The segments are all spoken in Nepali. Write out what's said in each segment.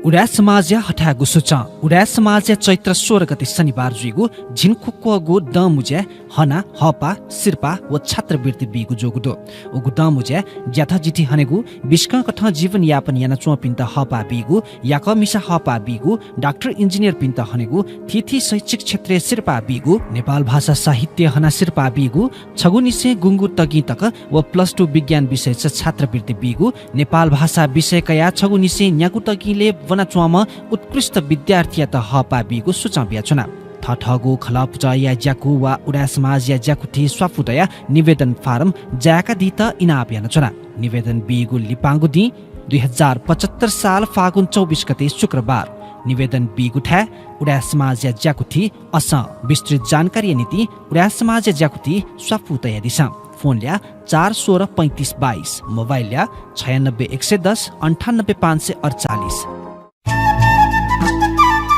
उडा समाज हठागु सुचा उडा समाज चैत्र 16 गते शनिबार जुइगु झिनखुक्कुगु दमुज्या हना हपा सिरपा व छात्रवृत्ति बिगु जोगुदो उगु दमुज्या ज्याथा जिति हनेगु बिस्का कठ जीवन यापन याना चो पिन्त हपा बिगु याक मिसा हपा बिगु डाक्टर इन्जिनियर पिन्त हनेगु थिथि शैक्षिक क्षेत्र सिरपा बिगु नेपाल भाषा साहित्य हना सिरपा बिगु छगुनिसे गुंगु तगि तक व +2 विज्ञान विषय छात्रवृत्ति बिगु नेपाल भाषा विषय कया छगुनिसे न्यागु तगिले वनाचुवामा उत्कृष्ट विद्यार्थी त हपा बिगु सुचाबिया चुना ठठगु खलपुचा या ज्याकु वा उडा समाज या ज्याकुथि स्वाफुदया निवेदन फारम ज्याका दित इनापियान चुना निवेदन बिगु लिपांगु दि 2075 साल फागुन 24 गते शुक्रबार निवेदन बिगु ठा उडा समाज या ज्याकुथि अस विस्तृत जानकारी नीति उडा समाज या ज्याकुथि स्वाफुदया दिशा फोन ल्या 4163522 मोबाइल ल्या 96110 98548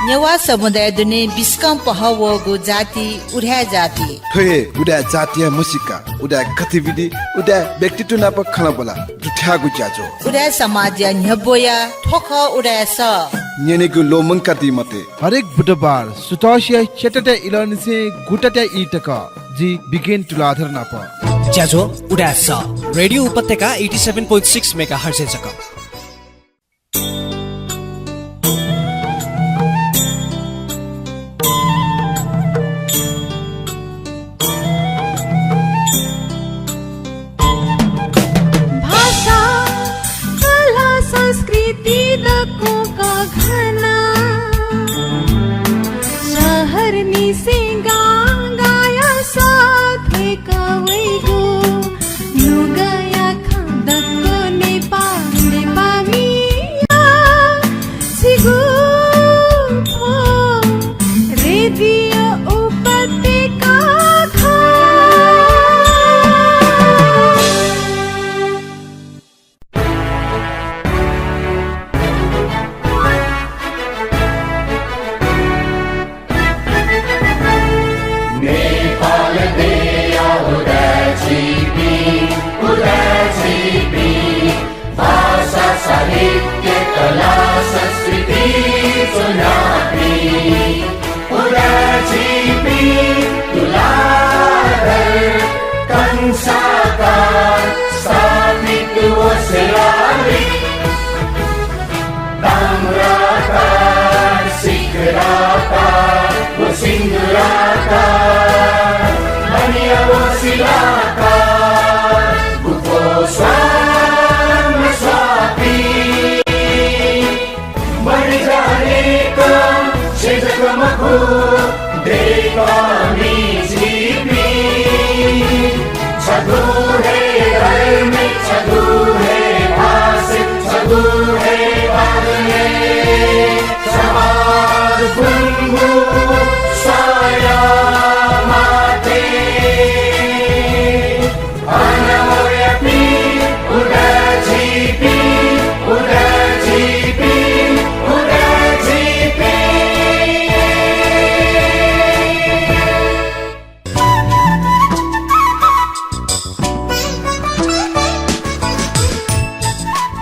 नेवा समुदाय दुने बिस्कम पहवगु जाति उड्या जाति थोए उडा जातीय मुसिका उडा गतिविधि उडा व्यक्तित्व नाप खना बोला दुठ्यागु ज्याजो उडा समाज न्यबोया ठोख उडा स नेनेगु लोमंका दी मते हरेक बुधबार सुताशिया चटटे इलनसे गुटटे इटक जी बिगेन तुलाधर नाप ज्याजो उडा स रेडियो उपत्यका 87.6 मेगाहर्ज जक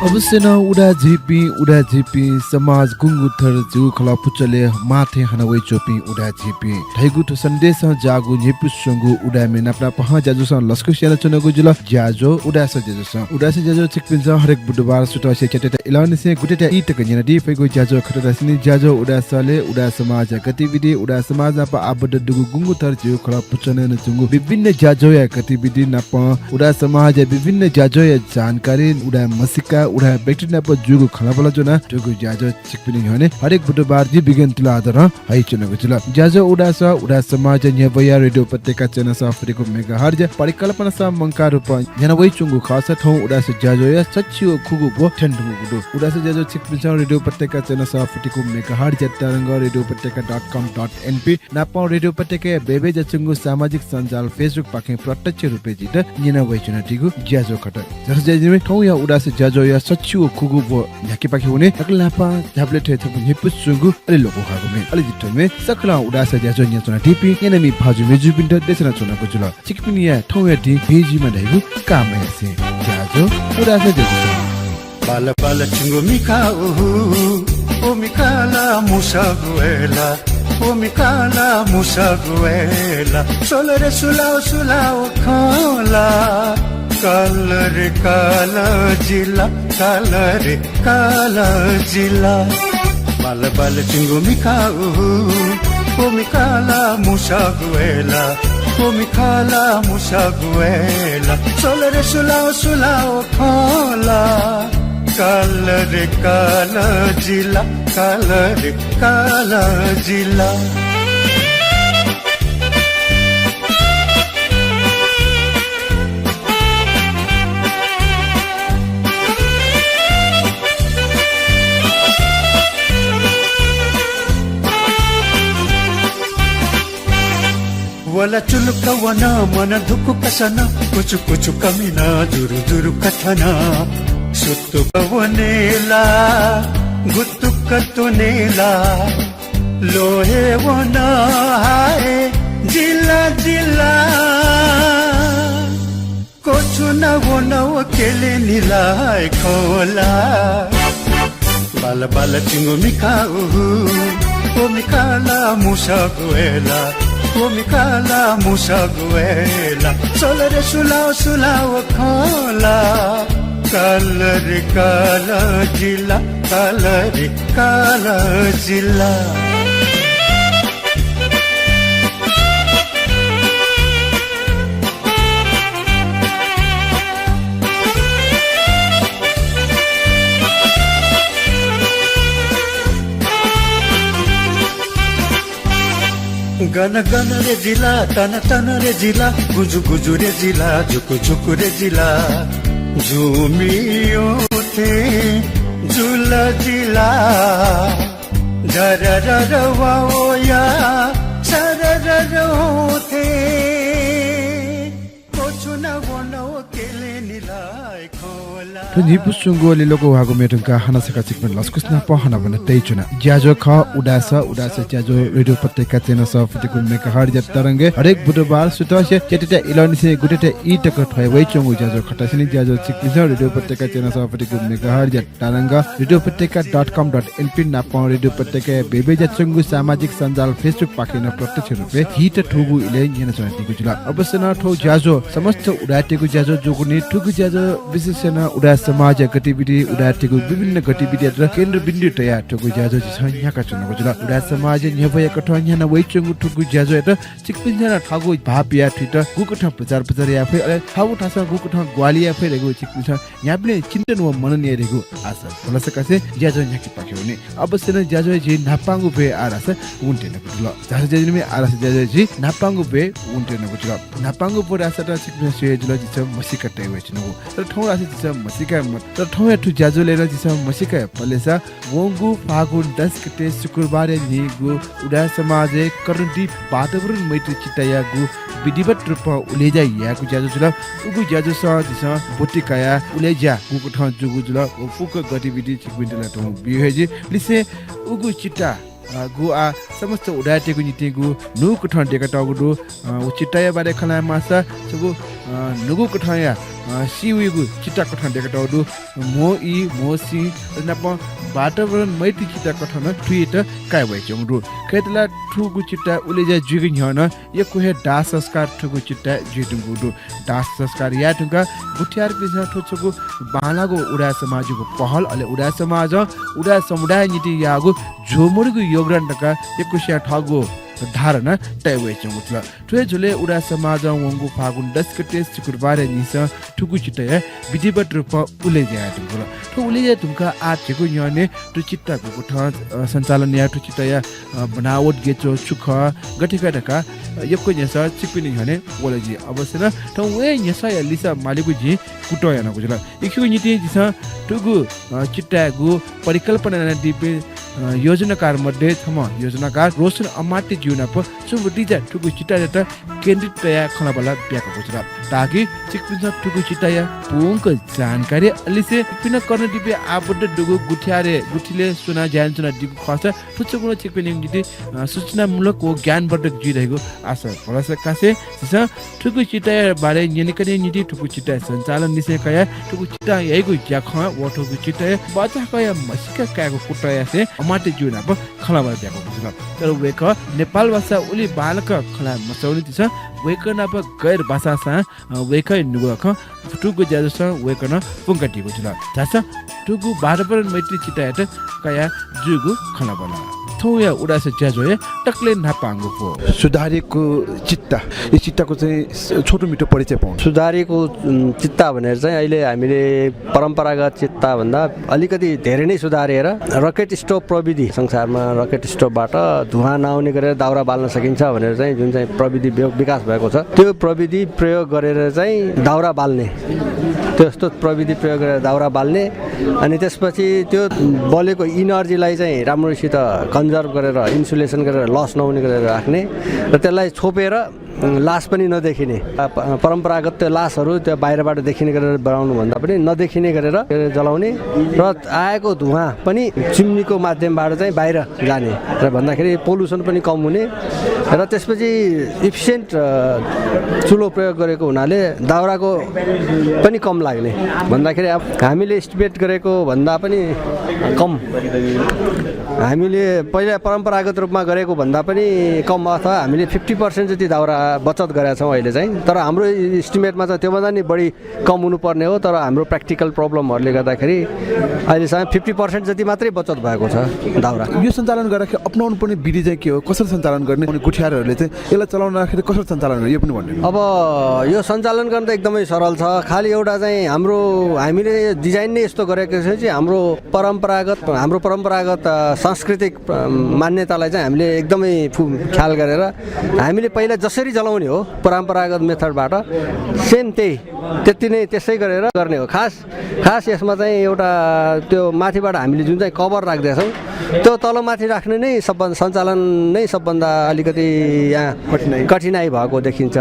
अवश्य न उडा झिपी समाज गुंगुथर जु खला पुचले माथे हनवै चोपी उडा झिपी ढैगुठ सन्देश जागु झिपु संगु उडा मेना प्राप ह जाजु स लस्कु सेना चनगु जुल ज्याजो उडा स ज्याजो छिकपिन्छ हरेक बुधबार सुट से चटेटा इलानसे गुटेटा इटक जना दी फेगु ज्याजो खटरासिनी ज्याजो उडा सले उडा समाज गतिविधि उडा समाज आप आबद दुगु गुंगुथर जु खला पुचने न जुगु विभिन्न ज्याजो या गतिविधि नप उडा समाज विभिन्न ज्याजो या जानकारी उडा मसिका उडा व्यक्ति नाप जुगु खलाबला जना जुगु ज्याजो छिकपिनि हने हरेक बुधबार जी बिगन तुलाधर हाइ चनगु जुल ज्याजो उडा समाज न्यबया रेडियो उपत्यका चेना स अफ्रिको मेगाहर्ज परिकल्पना स मंका रूप जनवै चुंगु खास ठौ उडा स ज्याजो या सच्चियो खुगु बो ठन्डु गुडु उडा स ज्याजो छिकपिनि रेडियो उपत्यका चेना स अफ्रिको मेगाहर्ज तरंग रेडियो उपत्यका.com.np नाप रेडियो उपत्यका बेबे जचुंगु सामाजिक सञ्जाल फेसबुक पाखे प्रत्यक्ष रुपे जित निनवै चुना टिगु ज्याजो खट जस ज्याजो ठौ या उडा स ज्याजो या सच्चियो खुगु बो न्याकी पाखे हुने अकलापा झाबले थे थपु हिपु सुंगु अले लोको खागु मे अले जित्तो मे सकला उडा स ज्याजो न्या चुना टिपी एनमी भाजु मेजु पिन्ट देसना चुना को जुल छिकपिनिया ठौ या टी भेजी मा दैगु काम यासे ज्याजो उडा स ज्याजो पाल पाल चुंगु मिका Omikala musaguela, omikala musaguela, solare sulao sulao kala, kalare kala jila, kalare kala jila, bala bala chingo mikau, omikala musaguela, omikala musaguela, solare sulao sulao kala. Kalare kala jila, kalare kala jila. Wala chuluka wana mana dhuku kasana, kuchu kuchu kamina duru duru kathana. ಸುತ್ತುಕವನೇಲ ಗುತ್ತುಕತ್ತುನೇಲ ಲೋಹೆ ವನ ಹಾರೆ ಜಿಲ್ಲ ಜಿಲ್ಲ ಕೊಚುನ ವನವ ಕೆಲೆ ನಿಲಾಯ್ ಖೋಲಾ ಬಾಲ ಬಾಲ ಚಿಂಗು ಮಿಕಾವು ಓ ಮಿಕಾಲ ಮುಸಗುವೇಲ ಓ ಮಿಕಾಲ ಮುಸಗುವೇಲ ಸೊಲರೆ ಸುಲಾವ್ ಸುಲಾವ್ Khola Kalare kala jila, kalare kala jila. Gana gana re jila, tana tana re jila, guju guju re jila, juku juku re jila. झूमियो थे झूला जिला जरा रवाओ या सरर थे कोचुना वनो केले निलाय खोला निपु सुंगो लिलोको हागो मेटुका हाना सका चिकन लस्कुस्ना पहना भने तैचुना ज्याजो ख उडासा ज्याजो रेडियो पत्रिका चेना सफतिको मेका हरज तरंगे हरेक बुधबार सुतसे चेटेटे इलनिसे गुटेटे इ टक ठय वइ चंगु ज्याजो खटासिनी ज्याजो चिकन रेडियो पत्रिका चेना सफतिको मेका हरज तरंगा radiopattika.com.np नापा रेडियो पत्रिका बेबे जचंगु सामाजिक सञ्जाल फेसबुक पाकेन प्रत्यक्ष रुपे हिट ठुगु इले यना चन्तिको जुल अवश्य न ठौ ज्याजो समस्त उडाटेको ज्याजो जोगुनी ठुगु ज्याजो विशेषण उडा समाज गतिविधि उडाटेको विभिन्न गतिविधि र केन्द्र बिन्दु तया ठुगु ज्याजो छ यहाँका चुनको जुल उडा समाज न्यभय कठ यहाँ वइचंगु ठुगु ज्याजो त चिकपिन्जना ठगु भापिया ठिट गुकठ प्रचार प्रचार या फे अले थाउ ठासा गुकठ ग्वालिया फे रेगु चिकपिन्छ यहाँ पनि चिन्तन व मननीय रेगु आशा भलसकासे ज्याजो यहाँकी पाख्यौनी अवश्य न ज्याजो जी नापांगु बे आरास उन्टेन गुल ज्याजो जिमे आरास ज्याजो जी नापांगु बे उन्टेन गुल नापांगु पर आशा त चिकपिन्छ से जुल जिस मसिका तय वइचनु तर ठौ आसे जिस मसिका तर ठौ या ठु ज्याजो लेर जिस मसिका पलेसा वंगु फागुन 10 गते शुक्रबार निगु उडा समाज करन्टी वातावरण मैत्री चिताया गु विधिवत रूपमा उलेजा याको ज्याजो जुल उगु ज्याजो स जिस बोटिकाया उलेजा गुको ठ जुगु जुल फुक गतिविधि चिकपिन्टला त बिहेजी लिसे उगु चिता गु आ समस्त उडाटेको नीतिगु नुक ठ डेका टगु चिताया बारे खला मासा सगु नुगु कठया सिउगु चिता कठन डेका टगु मोसी नप वातावरण मैत्री चिता कठन ट्विट काय वइ चंगु खेतला ठुगु चिता उलेजा जुगि हन यको हे दास संस्कार ठुगु चिता जिटुगु दास संस्कार या ठुका गुठियार पिसा ठुचगु बालागो उडा समाजको पहल अले उडा समाज उडा समुदाय नीति यागु झोमरगु योगदान टका यकुशा ठगु धारणा तय वइ चंगुतला ठुए झुले उडा समाज वंगु फागुन 10 गते शुक्रबार निस ठुगु चितया विधिवत रूपमा उलेजा टुगुला ठु उलेजा तुमका आछेगु यने ठु चित्ता गुठ सञ्चालन या ठु चितया बनावट गेचो सुख गठिका ढका यको नेसा चिपिनि हने वलजी अवश्य न ठौ वे नेसा या लिसा मालिकु जी कुटो याना गुजला इखु नीति जिस ठुगु चित्तागु परिकल्पना दिपे योजनाकार मध्ये थम योजनाकार रोशन अमाटी जिउना प सुबु डिजा ठुकु चिटाया त केन्द्रित तया खलाबला ब्याको गुजरा ताकि चिकपिन ठुकु चिटाया पुङको जानकारी अलिसे पिन गर्न दिबे आबद्ध डुगु गुठ्यारे गुठीले सुना ज्यान सुना दिगु खस फुचुगुन चिकपिन निति सूचनामूलक व ज्ञानवर्धक जिरहेको आशा भरसा कासे ठुकु चिटाया बारे निकने नीति ठुकु चिटाया सञ्चालन निसे कया ठुकु चिटा यहीको ज्याख व ठुकु चिटाया बचा कया मसिका काको कुटाया से अमाटे जुना प खलाबला ब्याको गुजरा तर वेक नेपाल भाषा उली बालक खला मसौली दिस वेकन अब गैर भाषासा वेकै नुगख टुगु ज्याजस वेकन पुंकटी बुझला थासा टुगु बारबर मैत्री चिटायट कया जुगु खलाबला थौया उडासे ज्याजोए टक्ले नापांगु पो सुधारेको चित्ता यो चित्ताको चाहिँ छोटो मिठो परिचय पाउनु सुधारेको चित्ता भनेर चाहिँ अहिले हामीले परम्परागत चित्ता भन्दा अलिकति धेरै नै सुधारेर रकेट स्टोभ प्रविधि संसारमा रकेट स्टोभबाट धुवाँ नआउने गरेर दाउरा बाल्न सकिन्छ भनेर चाहिँ जुन चाहिँ प्रविधि विकास भएको छ त्यो प्रविधि प्रयोग गरेर चाहिँ दाउरा बाल्ने त्यस्तो प्रविधि प्रयोग गरेर दाउरा बाल्ने अनि त्यसपछि त्यो बलेको इनर्जीलाई चाहिँ राम्रोसित कन्जर्भ गरेर इन्सुलेसन गरेर लस नहुने गरेर राख्ने र त्यसलाई छोपेर लास पनि नदेखिने परम्परागत त्यो लासहरू त्यो बाहिरबाट देखिने गरेर बनाउनु भन्दा पनि नदेखिने गरेर जलाउने र आएको धुवाँ पनि चिम्नीको माध्यमबाट चाहिँ बाहिर जाने र भन्दाखेरि पोल्युसन पनि कम हुने र त्यसपछि इफिसियन्ट चुलो प्रयोग गरेको हुनाले दाउराको पनि कम लाग्ने भन्दाखेरि अब हामीले एस्टिमेट गरेको भन्दा पनि कम हामीले पहिला परम्परागत रूपमा गरेको भन्दा पनि कम अथवा हामीले 50% जति दाउरा बचत गरेका छौँ अहिले चाहिँ तर हाम्रो इस्टिमेटमा चाहिँ त्योभन्दा नि बढी कम हुनुपर्ने हो तर हाम्रो प्र्याक्टिकल प्रब्लमहरूले गर्दाखेरि अहिलेसम्म 50% जति मात्रै बचत भएको छ दाउरा यो सञ्चालन गर्दाखेरि अपनाउनु पर्ने विधि चाहिँ के हो कसरी सञ्चालन गर्ने अनि गुठियारहरूले चाहिँ यसलाई चलाउँदाखेरि कसरी सञ्चालन गर्ने यो पनि भन्नु अब यो सञ्चालन गर्न त एकदमै सरल छ खालि एउटा चाहिँ हामीले डिजाइन नै यस्तो गरेको छ चाहिँ हाम्रो परम्परागत सांस्कृतिक मान्यतालाई चाहिँ हामीले एकदमै ख्याल गरेर हामीले पहिला जसरी जलाउने हो परम्परागत मेथडबाट सेम त्यति नै त्यसै गरेर गर्ने हो खास यसमा चाहिँ एउटा त्यो माथिबाट हामीले जुन चाहिँ कभर राख्दैछौँ त्यो तलमाथि राख्ने नै सञ्चालन नै सबभन्दा अलिकति यहाँ कठिनाइ भएको देखिन्छ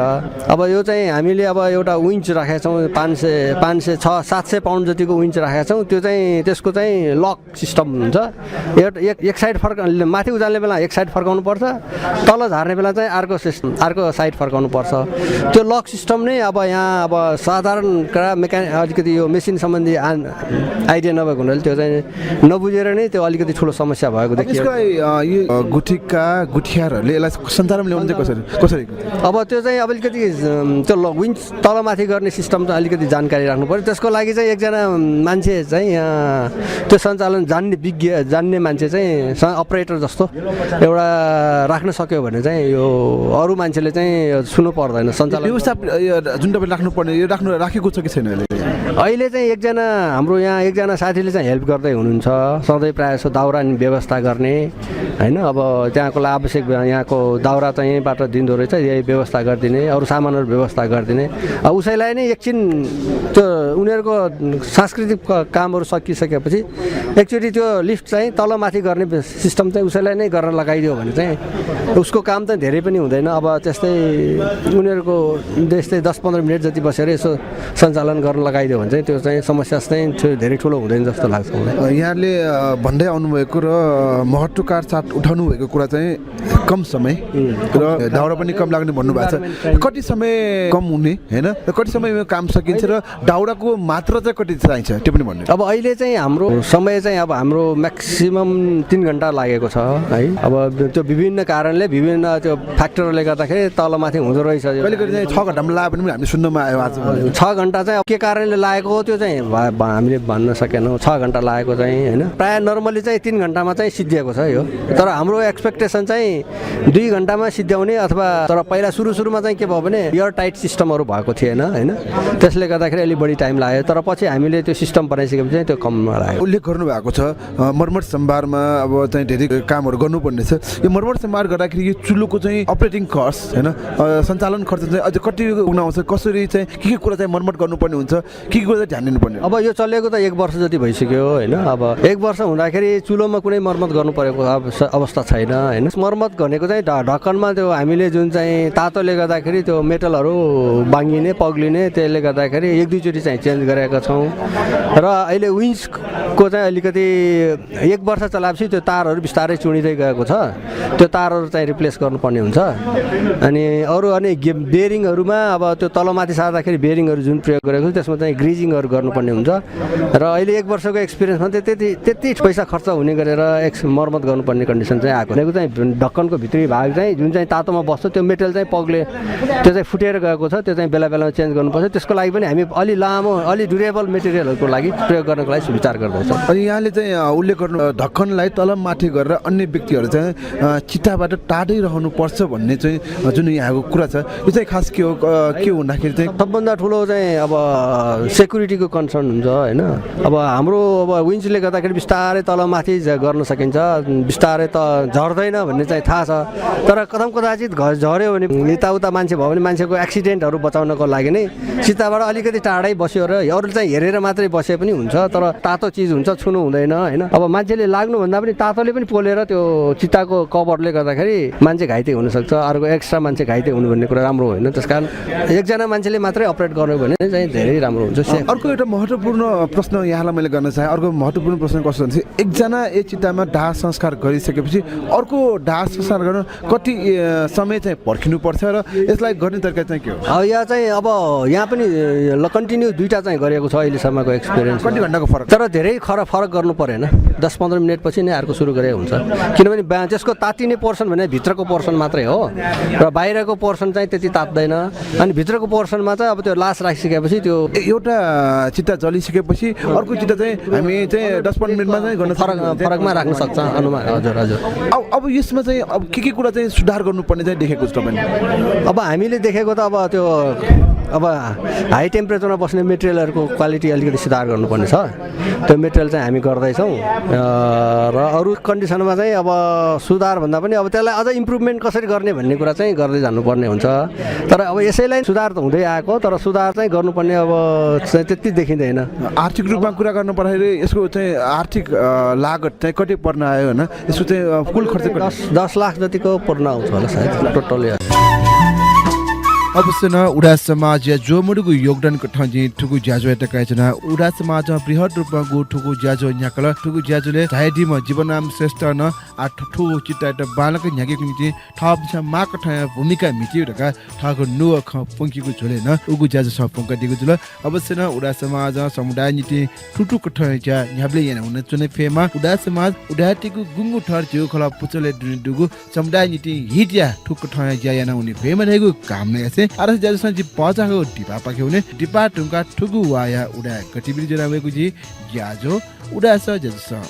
अब यो चाहिँ हामीले अब एउटा विन्च राखेका छौँ 500-700 पाउन्ड जतिको विन्च राखेका छौँ त्यो चाहिँ त्यसको चाहिँ लक सिस्टम हुन्छ एक साइड माथि उचाल्ने बेला एक साइड फर्काउनु पर्छ तल झार्ने बेला चाहिँ अर्को साइड फर्काउनु पर्छ त्यो लक सिस्टम नै अब यहाँ अब साधारण अलिकति यो मेसिन सम्बन्धी आइडिया नभएको हुनाले त्यो चाहिँ नबुझेर नै त्यो अलिकति ठुलो समस्या भएको देखियो यो गुठियारहरूले यसलाई सञ्चालन ल्याउनु चाहिँ कसरी अब त्यो चाहिँ अब अलिकति त्यो विन्च तलमाथि गर्ने सिस्टम चाहिँ अलिकति जानकारी राख्नु पर्यो त्यसको लागि चाहिँ एकजना मान्छे चाहिँ यहाँ त्यो सञ्चालन जान्ने मान्छे चाहिँ अपरेटर जस्तो एउटा राख्न सक्यो भने चाहिँ यो अरू मान्छेले चाहिँ सुन्नु पर्दैन सञ्चालन व्यवस्था जुन तपाईँ राख्नुपर्ने यो राखेको छ कि छैन अहिले चाहिँ हाम्रो यहाँ एकजना साथीले चाहिँ हेल्प गर्दै हुनुहुन्छ सधैँ प्रायः जस्तो दाउरा व्यवस्था गर्ने होइन अब त्यहाँको आवश्यक यहाँको दाउरा चाहिँ यहीँबाट दिँदो रहेछ यही व्यवस्था गरिदिने अरू सामानहरू व्यवस्था गरिदिने उसैलाई नै एकछिन त्यो उनीहरूको सांस्कृतिक कामहरू सकिसकेपछि एकचोटि त्यो लिफ्ट चाहिँ तलमाथि गर्ने सिस्टम चाहिँ उसैलाई नै गर्न लगाइदियो भने चाहिँ उसको काम चाहिँ धेरै पनि हुँदैन अब त्यस्तै उनीहरूको त्यस्तै 10-15 मिनट जति बसेर यसो सञ्चालन गर्न लगाइदियो भने चाहिँ त्यो चाहिँ समस्या चाहिँ धेरै ठुलो हुँदैन जस्तो लाग्छ मलाई यहाँले भन्दै आउनुभएको र महत्त्वकार साथ उठाउनु भएको कुरा चाहिँ कम समय र दाउरा पनि कम लाग्ने भन्नुभएको छ कति समय कम हुने होइन र कति समयमा काम सकिन्छ र दाउराको मात्रा चाहिँ कति चाहिन्छ त्यो पनि भन्नु अब अहिले चाहिँ हाम्रो समय चाहिँ अब हाम्रो म्याक्सिमम 3 घन्टा लागेको छ है अब त्यो विभिन्न कारणले विभिन्न त्यो फ्याक्टरले गर्दाखेरि तलमाथि हुँदो रहेछ कहिले 6 घन्टामा लाग्यो भने हामीले सुन्नमा आयो आज 6 घन्टा चाहिँ के कारणले लागेको हो त्यो चाहिँ हामीले भन्न सकेनौँ 6 घन्टा लागेको चाहिँ होइन प्रायः नर्मली चाहिँ 3 घन्टामा चाहिँ सिद्धिएको छ यो तर हाम्रो एक्सपेक्टेसन चाहिँ 2 घन्टामा सिद्ध्याउने अथवा तर पहिला सुरुमा चाहिँ के भयो भने एयर टाइट सिस्टमहरू भएको थिएन होइन त्यसले गर्दाखेरि अलिक बढी टाइम लाग्यो तर पछि हामीले त्यो सिस्टम बनाइसकेपछि चाहिँ त्यो कम लाग्यो उल्लेख गर्नुभएको छ मर्मत सम्भारमा अब चाहिँ धेरै कामहरू गर्नुपर्ने छ यो मर्मत सम्भार गर्दाखेरि यो चुलोको चाहिँ अपरेटिङ कस्ट होइन सञ्चालन खर्च चाहिँ अझ कति पुग्न आउँछ कसरी चाहिँ के कुरा चाहिँ मर्मत गर्नुपर्ने हुन्छ के कुरा चाहिँ ध्यान दिनुपर्ने अब यो चलेको त 1 वर्ष जति भइसक्यो होइन अब 1 वर्ष हुँदाखेरि चुलोमा कुनै मर्मत गर्नु परेको अवस्था छैन हैन। मर्मत भनेको चाहिँ ढक्कनमा त्यो हामीले जुन चाहिँ तातोले गर्दाखेरि त्यो मेटलहरू बाङ्गिने पग्लिने त्यसले गर्दाखेरि एक दुईचोटि चाहिँ चेन्ज गरेका छौँ र अहिले विन्चको चाहिँ अलिकति 1 वर्ष चलाएपछि त्यो तारहरू बिस्तारै चुडिँदै गएको छ, त्यो तारहरू चाहिँ रिप्लेस गर्नुपर्ने हुन्छ। अनि अरू बेरिङहरूमा अब त्यो तलमाथि सार्दाखेरि बेरिङहरू जुन प्रयोग गरेको छ त्यसमा चाहिँ ग्रिजिङहरू गर्नुपर्ने हुन्छ र अहिले 1 वर्षको एक्सपिरियन्समा त्यति पैसा खर्च हुने गरेर मर्मत गर्नुपर्ने कन्डिसन चाहिँ आएको। भनेको चाहिँ ढक्कनको भित्री भाग चाहिँ जुन चाहिँ तातोमा बस्छ त्यो मेटल चाहिँ त्यो चाहिँ फुटेर गएको छ, त्यो चाहिँ बेला बेलामा चेन्ज गर्नुपर्छ। त्यसको लागि पनि हामी अलि लामो अलि ड्युरेबल मेटेरियलहरूको लागि प्रयोग गर्नको लागि विचार गर्दैछौँ। अनि यहाँले चाहिँ उल्लेख गर्नु ढक्कनलाई तलमाथि गरेर अन्य व्यक्तिहरू चाहिँ चिताबाट टाढै रहनुपर्छ भन्ने चाहिँ जुन यहाँको कुरा छ, यो चाहिँ खास के हुँदाखेरि चाहिँ सबभन्दा ठुलो चाहिँ अब सेक्युरिटीको कन्सर्न हुन्छ हैन। अब हाम्रो अब विन्चले गर्दाखेरि बिस्तारै तलमाथि गर्न सकिन्छ, बिस्तारै त झर्दैन भन्ने चाहिँ थाहा छ। तर कदम कदाचित झऱ्यो भने यताउता मान्छे भयो भने मान्छेको एक्सिडेन्टहरू बचाउनको लागि नै चिताबाट अलिकति टाढै बस्यो र अरूले चाहिँ हेरेर मात्रै बसे पनि हुन्छ, तर तातो चिज हुन्छ, छुनु हुँदैन हैन। अब मान्छेले लाग्नुभन्दा पनि तातोले पनि पोलेर त्यो चिताको कभरले गर्दाखेरि मान्छे घाइते हुनसक्छ, अर्को एक्स्ट्रा मान्छे घाइते हुनु भन्ने कुरा राम्रो होइन। त्यसकारण एकजना मान्छेले मात्रै अपरेट गर्नु भने चाहिँ धेरै राम्रो हुन्छ। अर्को एउटा महत्त्वपूर्ण प्रश्न यहाँलाई मैले गर्न चाहेँ। अर्को महत्त्वपूर्ण प्रश्न कस्तो हुन्छ, एकजना एक चितामा दाह संस्कार गरिसकेपछि अर्को दाह संस्कार गर्न कति समय चाहिँ पर्खिनुपर्छ र यसलाई गर्ने तरिका चाहिँ के हो? यहाँ चाहिँ अब यहाँ पनि कन्टिन्यू 2टा चाहिँ गरेको छ अहिलेसम्मको एक्सपिरियन्स। कति घन्टाको फरक? तर धेरै फरक गर्नु परेन, 10-15 मिनट पछि नै अर्को सुरु गरे हुन्छ। किनभने त्यसको तातिने पोर्सन भने भित्रको पोर्सन मात्रै हो र बाहिरको पोर्सन चाहिँ त्यति तात्दैन। अनि भित्रको पोर्सनमा चाहिँ अब त्यो लास राखिसकेपछि त्यो एउटा चित्ता जलिसकेपछि अर्को चित्ता चाहिँ हामी चाहिँ 10-15 मिनटमा चाहिँ गर्न फरकमा राख्न सक्छ अनुमान। हजुर हजुर। अब यसमा चाहिँ अब के कुरा चाहिँ सुधार गर्नुपर्ने चाहिँ देखेको छ तपाईँले? अब हामीले देखेको त अब त्यो हाई टेम्परेचरमा बस्ने मेटेरियलहरूको क्वालिटी अलिकति सुधार गर्नुपर्ने छ, त्यो मेटेरियल चाहिँ हामी गर्दैछौँ। र अरू कन्डिसनमा चाहिँ अब सुधार भन्दा पनि अब त्यसलाई अझ इम्प्रुभमेन्ट कसरी गर्ने भन्ने कुरा चाहिँ गर्दै जानुपर्ने हुन्छ। तर अब यसैलाई सुधार त हुँदै आएको, तर सुधार चाहिँ गर्नुपर्ने अब चाहिँ त्यति देखिँदैन। आर्थिक रूपमा कुरा गर्नु पर्दाखेरि यसको चाहिँ आर्थिक लागत चाहिँ कति पर्न आयो होइन? यसको चाहिँ कुल खर्च 10 लाख जतिको पर्न आउँछ होला सायद टोटली। अवश्य न उडा समाज या जो मुडुगु योगदानको ठंजी ठुगु ज्याजो एटा कायजना उडा समाज बृहत रूपमा गु ठुगु ज्याजो न्याकल ठुगु ज्याजोले धायदि म जीवनाम श्रेष्ठ न आ ठठु चिता एटा बालक न्यागे निति थप छ माक ठ भूमिका मिति रका ठगु नु ख पंकीगु झोले न उगु ज्याजो स पंका दिगु जुल अवश्य न उडा समाज समुदाय नीति ठुटु कठ ज्या न्याबले याना हुन चुने फेमा उडा समाज उडाटिगु गुंगु ठर जिउ खला पुचले दुगु समुदाय नीति हिटिया ठुक ठ ज्या याना हुने फेमा रहेको काम नै छ। आरस ज्याजो जी पचाको डिपा पाके हुने डिपा टुंका ठुगु वाया उडा गतिविधि जनावेको जी ज्याजो उडा स ज्याजो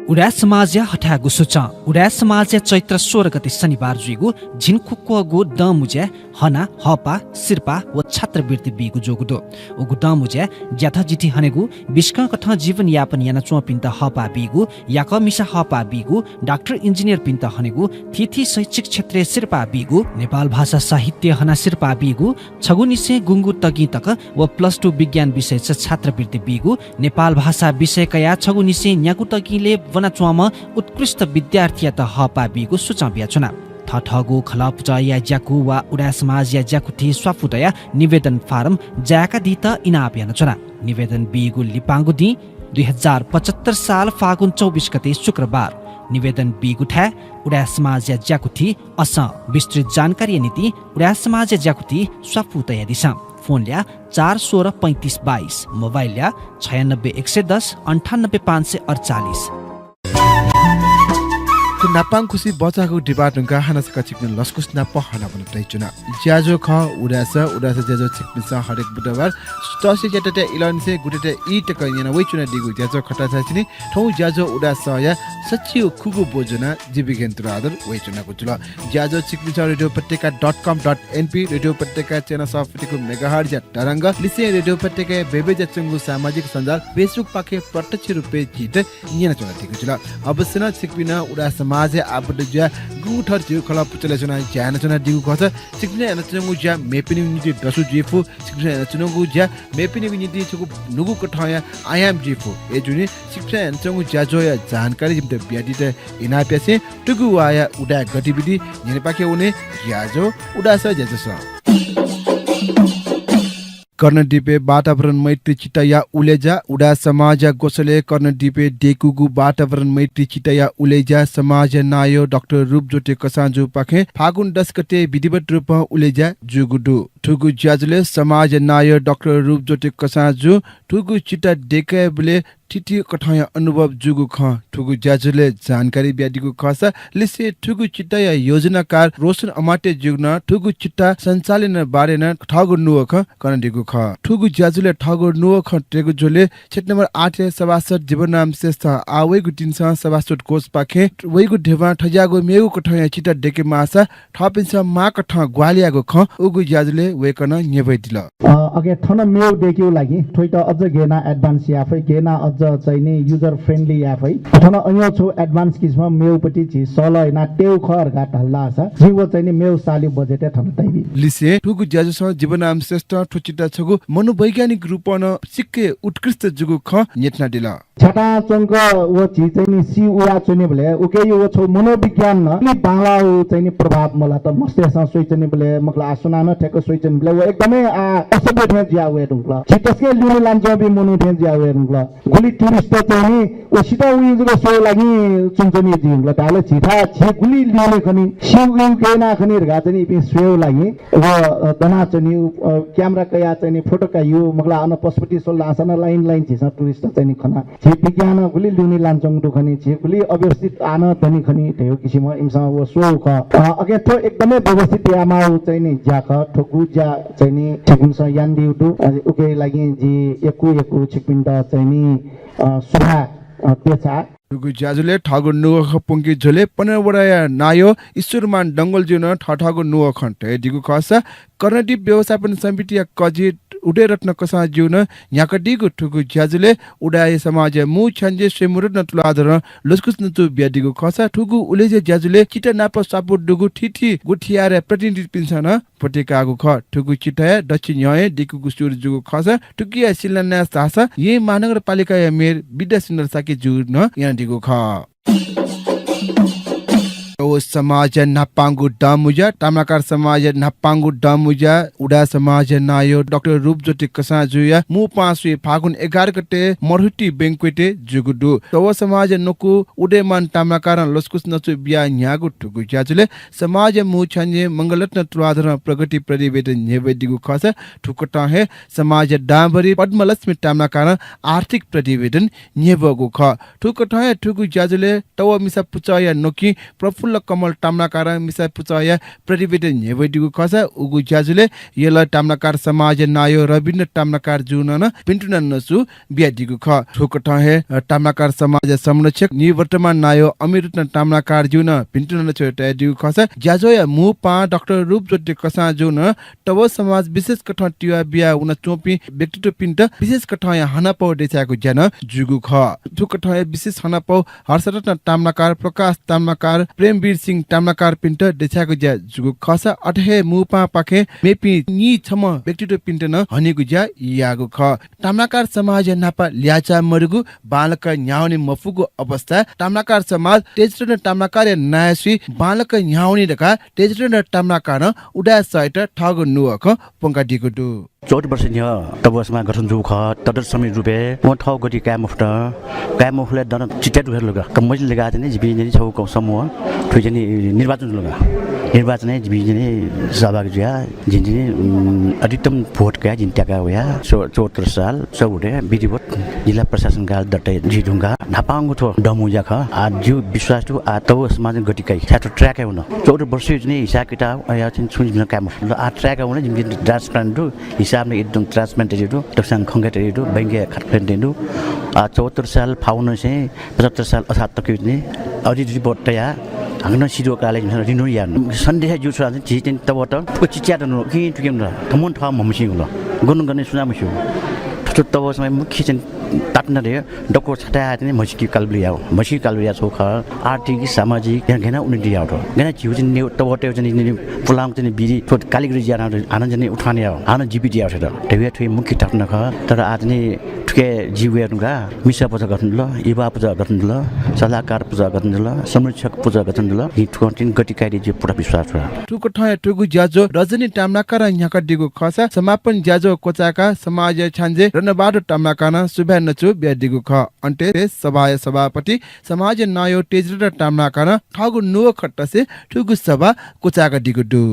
उडा समाज हठागु सुचा उडा समाज चैत्र 16 गते शनिबार जुइगु झिनखुक्कुगु दमुजे हना हपा सिरपा व छात्रवृत्ति बिगु जोगुदो उगु दमुजे ज्याथा जिति हनेगु बिस्का कथा जीवन यापन याना चो पिन्ता हपा बिगु याक मिसा हपा बिगु डाक्टर इन्जिनियर पिन्ता हनेगु थिथि शैक्षिक क्षेत्र सिरपा बिगु नेपाल भाषा साहित्य हना सिरपा बिगु छगुनिसे गुंगु तगी तक व +2 विज्ञान विषय छात्रवृत्ति बिगु नेपाल भाषा विषय कया छगुनिसे न्याकु तगीले वनाचुवामा उत्कृष्ट विद्यार्थी त हपा बिगु सुचाबिया चुना ठठगु खलपुचा या ज्याकु वा उडा समाज या ज्याकुथि स्वाफुतया निवेदन फारम ज्याका दित इनाप याना चुना निवेदन बिगु लिपांगु दि 2075 साल फागुन 24 गते शुक्रबार निवेदन बिगु ठा उडा समाज या ज्याकुथि अस विस्तृत जानकारी नीति उडा समाज या ज्याकुथि स्वाफुतया दिशा फोन ल्या 4163522 मोबाइल ल्या 96110 98548। नापाङ खुसी बचाको डिपार्टमेन्टका हानासका चिक्न लस्कुस नाप हना बन तैचुना ज्याजो ख उडास ज्याजो चिक्न हरेक बुधबार तसे जटटे इलनसे गुटेटे इ टक याना वइचुना दिगु ज्याजो खटा छाचिनी ठौ ज्याजो उडास या सचियो खुगु बोजना जीविकेन्द्र आदर वइचुना गुजुल ज्याजो चिक्न रेडियो पत्रिका.com.np रेडियो पत्रिका च्यानल सफ्टको मेगाहर्ज या तरंग लिसे रेडियो पत्रिका बेबे जचंगु सामाजिक सञ्जाल फेसबुक पाके प्रत्यक्ष रुपे जित याना चला दिगु जुल अवश्य न चिक्बिना उडा समाज समाज आबद ज्या गुठर जिउ खला पुचले जना ज्यान जना दिगु खस सिक्ने न चंगु ज्या मेपिनि निति दसु जिफु सिक्ने न चंगु ज्या मेपिनि निति छगु नुगु कठाया आयाम जिफु ए जुनि सिक्ने न चंगु ज्या जोया जानकारी जिमते ब्यादिते इना पेसे टुगु आया उडा गतिविधि निपाके उने ज्याजो उडास ज्याजस कर्णदीपे वातावरण मैत्री चितया उलेजा उडा समाज गोसले कर्णदीपे डेकुगु वातावरण मैत्री चितया उलेजा समाज नायो डाक्टर रूपज्योति कसाजु पाखे फागुन 10 गते विधिवत रूपमा उलेजा जुगुडु ठुगु ज्याजुले समाज नायो डाक्टर रूपज्योति कसाजु ठुगु चिता डेकेबले ठिठी कठाया अनुभव जुगु ख ठुगु ज्याजुले जानकारी ब्यादिगु खस लिसे ठुगु चितया योजनाकार रोशन अमाटे जुगना ठुगु चिता सञ्चालन बारे न ठगु नुख कर्णदीगु ख ठुगु ज्याजुले ठगु नुख टेगु जोले क्षेत्र नम्बर 8 सभासद जीवननाम श्रेष्ठ आवेगु तिनसा सभासद कोष पाखे वैगु ढेवा ठजागु मेगु कठाया चिता डेके मासा थपिन्छ मा कठा ग्वालियागु ख उगु ज्याजुले वेकन नेबैदिल अगे थन मेउ देख्यो लागि ठोइ त अझ गेना एडभान्स याफै गेना अझ चाहिँ नि युजर फ्रेन्डली याफै थन अयो छु एडभान्स किसमा मेउपट्टि छि सल हैन टेउ खर घाट हल्ला छ जीव चाहिँ नि मेउ साली बजेटे थन तैबी लिसे ठुगु ज्याजुस जीवननाम श्रेष्ठ ठुचिता छगु मनोवैज्ञानिक रूपन सिक्के उत्कृष्ट जुगु ख नेटना दिला छटा चंक वो छि चाहिँ नि सी उया चुने भले उके यो छ मनोविज्ञान न बांग्ला चाहिँ नि प्रभाव मला त मस्तेसा सोइचने भले मकला आसुना न ठेको सोइचने भले वो एकदमै असभ्य थे ज्यावे दुंगला छिटसके लुने लान्छ बि मनु थे ज्यावे दुंगला गुली टुरिस्ट चाहिँ नि ओ सिधा उयो जुले सो लागि चुन्छनी जिंगला ताले छिटा छि गुली लिने खनि सिउ केना खनि रगा चाहिँ नि स्वेउ लागि व तना चाहिँ नि क्यामेरा कया चाहिँ नि फोटो का यो मकला अन पशुपति सो लासन लाइन छिस टुरिस्ट चाहिँ नि खना छि विज्ञान गुली लुनी लान्छौं दुखनी छि गुली अव्यवस्थित आन धनी खनी थियो किसिम इमसा वो सो ख अगे थो एकदमै व्यवस्थित यामा चाहिँ नि ज्याख ठोकु ज्या चाहिँ नि छिकिन्छ यान दिउटु उके लागि जी एकु छिकिन्द चाहिँ नि सुभा तेचा ठुगु ज्याजुले ठगु नुख पुंकी झोले पनवडाया नायो ईश्वरमान डंगल जुन ठठगु नुख खन्टे दिगु खस कर्णदीप व्यवस्थापन समिति कजी उडे रत्न कसा जुन याकडिगु ठुगु ज्याजुले उडाय समाज मु छन्जे श्रीमुरत्न तुलाधर लस्कुस नतु ब्यादिगु खस ठुगु उलेजे ज्याजुले चिटा नाप सापु दुगु ठिठी गुठियारे प्रतिनिधि पिन्छन पटेकागु ख ठुगु चिटा दक्षिण यय दिगु सुर जुगु खस टुकिया शिलान्यास दास ये महानगरपालिका मेयर विद्या सुन्दर साकी जुन दिगु ख ओ समाज नापांगु डामुजा तामाकार समाज नापांगु डामुजा उडा समाज नायो डाक्टर रूपज्योति कसाजुया मु 5 फागुन 11 गते मरहुटी बैंक्वेटे जुगुडु तो समाज नकु उडेमान तामाकार लस्कुस नचु बिया न्यागु ठुगु ज्याजुले समाज मु छन्जे मंगलरत्न तुलाधर प्रगति प्रतिवेदन नेवेदिगु खस ठुकटा हे समाज डाबरी पद्मलक्ष्मी तामाकार आर्थिक प्रतिवेदन नेबगु ख ठुकटा हे ठुगु ज्याजुले तव मिसा पुचाया नकी प्रफुल्ल कमल ताम्नाकार मिसा पुचाया प्रतिवेदन नेवेदिगु खस उगु ज्याजुले येला ताम्नाकार समाज नायो रविन्द्र ताम्नाकार जुन न पिन्टुन नसु बियादिगु ख ठुकटा हे ताम्नाकार समाज संरक्षक निवर्तमान नायो अमिरत्न ताम्नाकार जुन पिन्टुन नसु दिगु खस ज्याजोया मु 5 डाक्टर रूपज्योति कसा जुन तव समाज विशेष कठा टिया बिया उन चोपी व्यक्तित्व पिन्ट विशेष कठा हना पौ देसाको ज्ञान जुगु ख ठुकटा विशेष हना पौ हर्षरत्न ताम्नाकार प्रकाश ताम्नाकार प्रेमवीर सिंह ताम्नाकार पिन्ट देसाको ज्या जुगु खस अठहे मुपा पाखे मेपी नि छम व्यक्तित्व पिन्ट न हनेगु ज्या यागु ख ताम्नाकार समाज नापा ल्याचा मरुगु बालक न्याउने मफुगु अवस्था ताम्नाकार समाज तेजरन ताम्नाकार नायश्री बालक न्याउने दका तेजरन ताम्नाकार उडा सहित ठग नुख पंका दिगुदु 14 वर्ष न्य तबसमा गठन जुख तदर समय रुपे म ठौ गति कामफले दन चिटेट लगा कमज लगा चाहिँ जिबि नि छौ को समूह ठुजनी निर्वाचन लगा निर्वाचन जिबि नि सहभागी जुया जिनि अधिकतम भोट का जिन्त्याका होया 74 साल सौडे विधिवत जिल्ला प्रशासन काल दटै जिडुंगा नापांगु थो डमुजा ख आ जु विश्वास टु आ तब समाज गति kai छाटो ट्र्याक हुन 14 वर्ष जिनि हिसाब किताब आया चाहिँ सुन काम आ ट्र्याक हुन जिनि ट्रान्सपरेन्ट हिसाबले एकदम ट्रान्सपरेन्ट दिदु तबसँग खंगेट दिदु बैंके खटखन दिदु आ 74 साल फाउन चाहिँ 75 साल असात तक नि अझै रिपोर्ट तया हंगन सिडो काले रिनु यान सन्देह जुसरा चाहिँ जितिन तबत चिच्या दनु कि टुकेम र थमन थ ममसिङ ल गुन गर्ने सुनामसु तब समय मुख्य चाहिँ ताप्न रे डको छटा चाहिँ मसिकी कालबिया मसिकी कालबिया सोख आर्थिक सामाजिक घेना उन्नति आउट घेना जिउ चाहिँ टबटे चाहिँ पुलाङ चाहिँ बिरी कालीगुडी ज्यान आनन्द चाहिँ उठाने आन जीपीटी आउट टेवे थ्वे मुख्य ताप्न ख तर आज नै ठुके जीवहरूका मिसा पूजा गर्नु ल युवा पूजा गर्नु ल सल्लाहकार पूजा गर्नु ल संरक्षक पूजा गर्नु ल हि कन्टिन गतिकारी जे पुरा विश्वास छ टुको ठय टुगु ज्याजो रजनी टामनाका र यहाँका दिगु खसा समापन ज्याजो कोचाका समाज छान्जे रनबाडो टामनाकाना सुभ्या नचु ब्यादिगु ख अन्ते सभापति समाज नयो तेजर टामनाकाना ठगु नो खट्टसे टुगु सभा कोचाका दिगु दु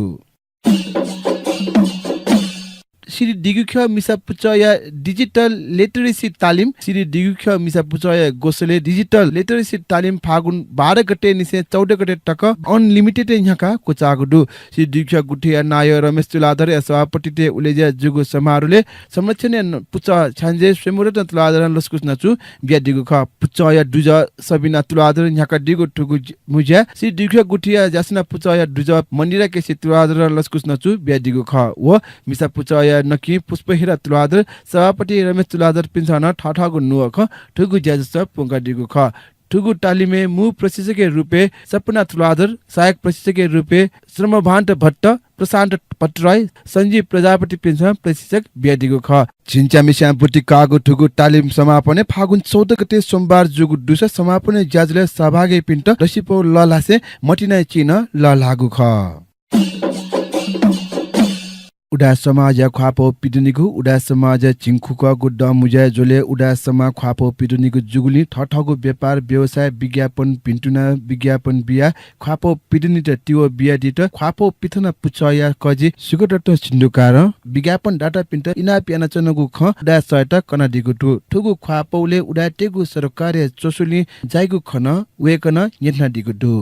श्री दिगुख्य मिसा पुचया डिजिटल लिटरेसी तालिम श्री दिगुख्य मिसा पुचया गोसले डिजिटल लिटरेसी तालिम फागुन 12 गते निसे 14 गते टक अनलिमिटेड यहाँका कोचागुडु श्री दिगुख्य गुठिया नाय रमेश तुलाधर सभापति ते उलेजा जुगु समारोहले संरक्षण पुच छान्जे स्वयंरत्न तुलाधर लस्कुस नचु बिया दिगुख पुचया दुज सबिना तुलाधर यहाँका दिगु टुगु मुज्या श्री दिगुख्य गुठिया जासना पुचया दुज मन्दिरा केसी तुलाधर लस्कुस नचु बिया दिगुख व मिसा पुचया नकी पुष्पहिरा तुलाधर सभापति रमेश तुलाधर पिन्छन ठठगु नुख ठुगु ज्याजस पुंगा दिगु ख ठुगु तालिमे मु प्रशिक्षक रूपे सपना तुलाधर सहायक प्रशिक्षक रूपे श्रमभान्त भट्ट प्रशान्त पटराई संजीव प्रजापति पिन्छन प्रशिक्षक बियादिगु ख छिन्चा मिसा बुटिकागु ठुगु तालिम समापन फागुन 14 गते सोमबार जुगु दुस समापन ज्याजले सहभागी पिन्ट रसिपो ललासे मटिना चिन ललागु ख उडा समाज ख्वापो पिडुनिगु उडा समाज चिङखुकगु डमुजा जोले उडा समा ख्वापो पिडुनिगु जुगुली ठठगु व्यापार व्यवसाय विज्ञापन पिन्टुना विज्ञापन बिया ख्वापो पिडुनि त तिओ बिया दित ख्वापो पिथना पुचया कजी सुगटट छिन्दुकार विज्ञापन डाटा पिन्ट इना पियाना चनगु ख उडा सयता कना दिगु ठुगु ख्वापोले उडा टेगु सरकारी चोसुली जाइगु खन वेकन यतना दिगु दु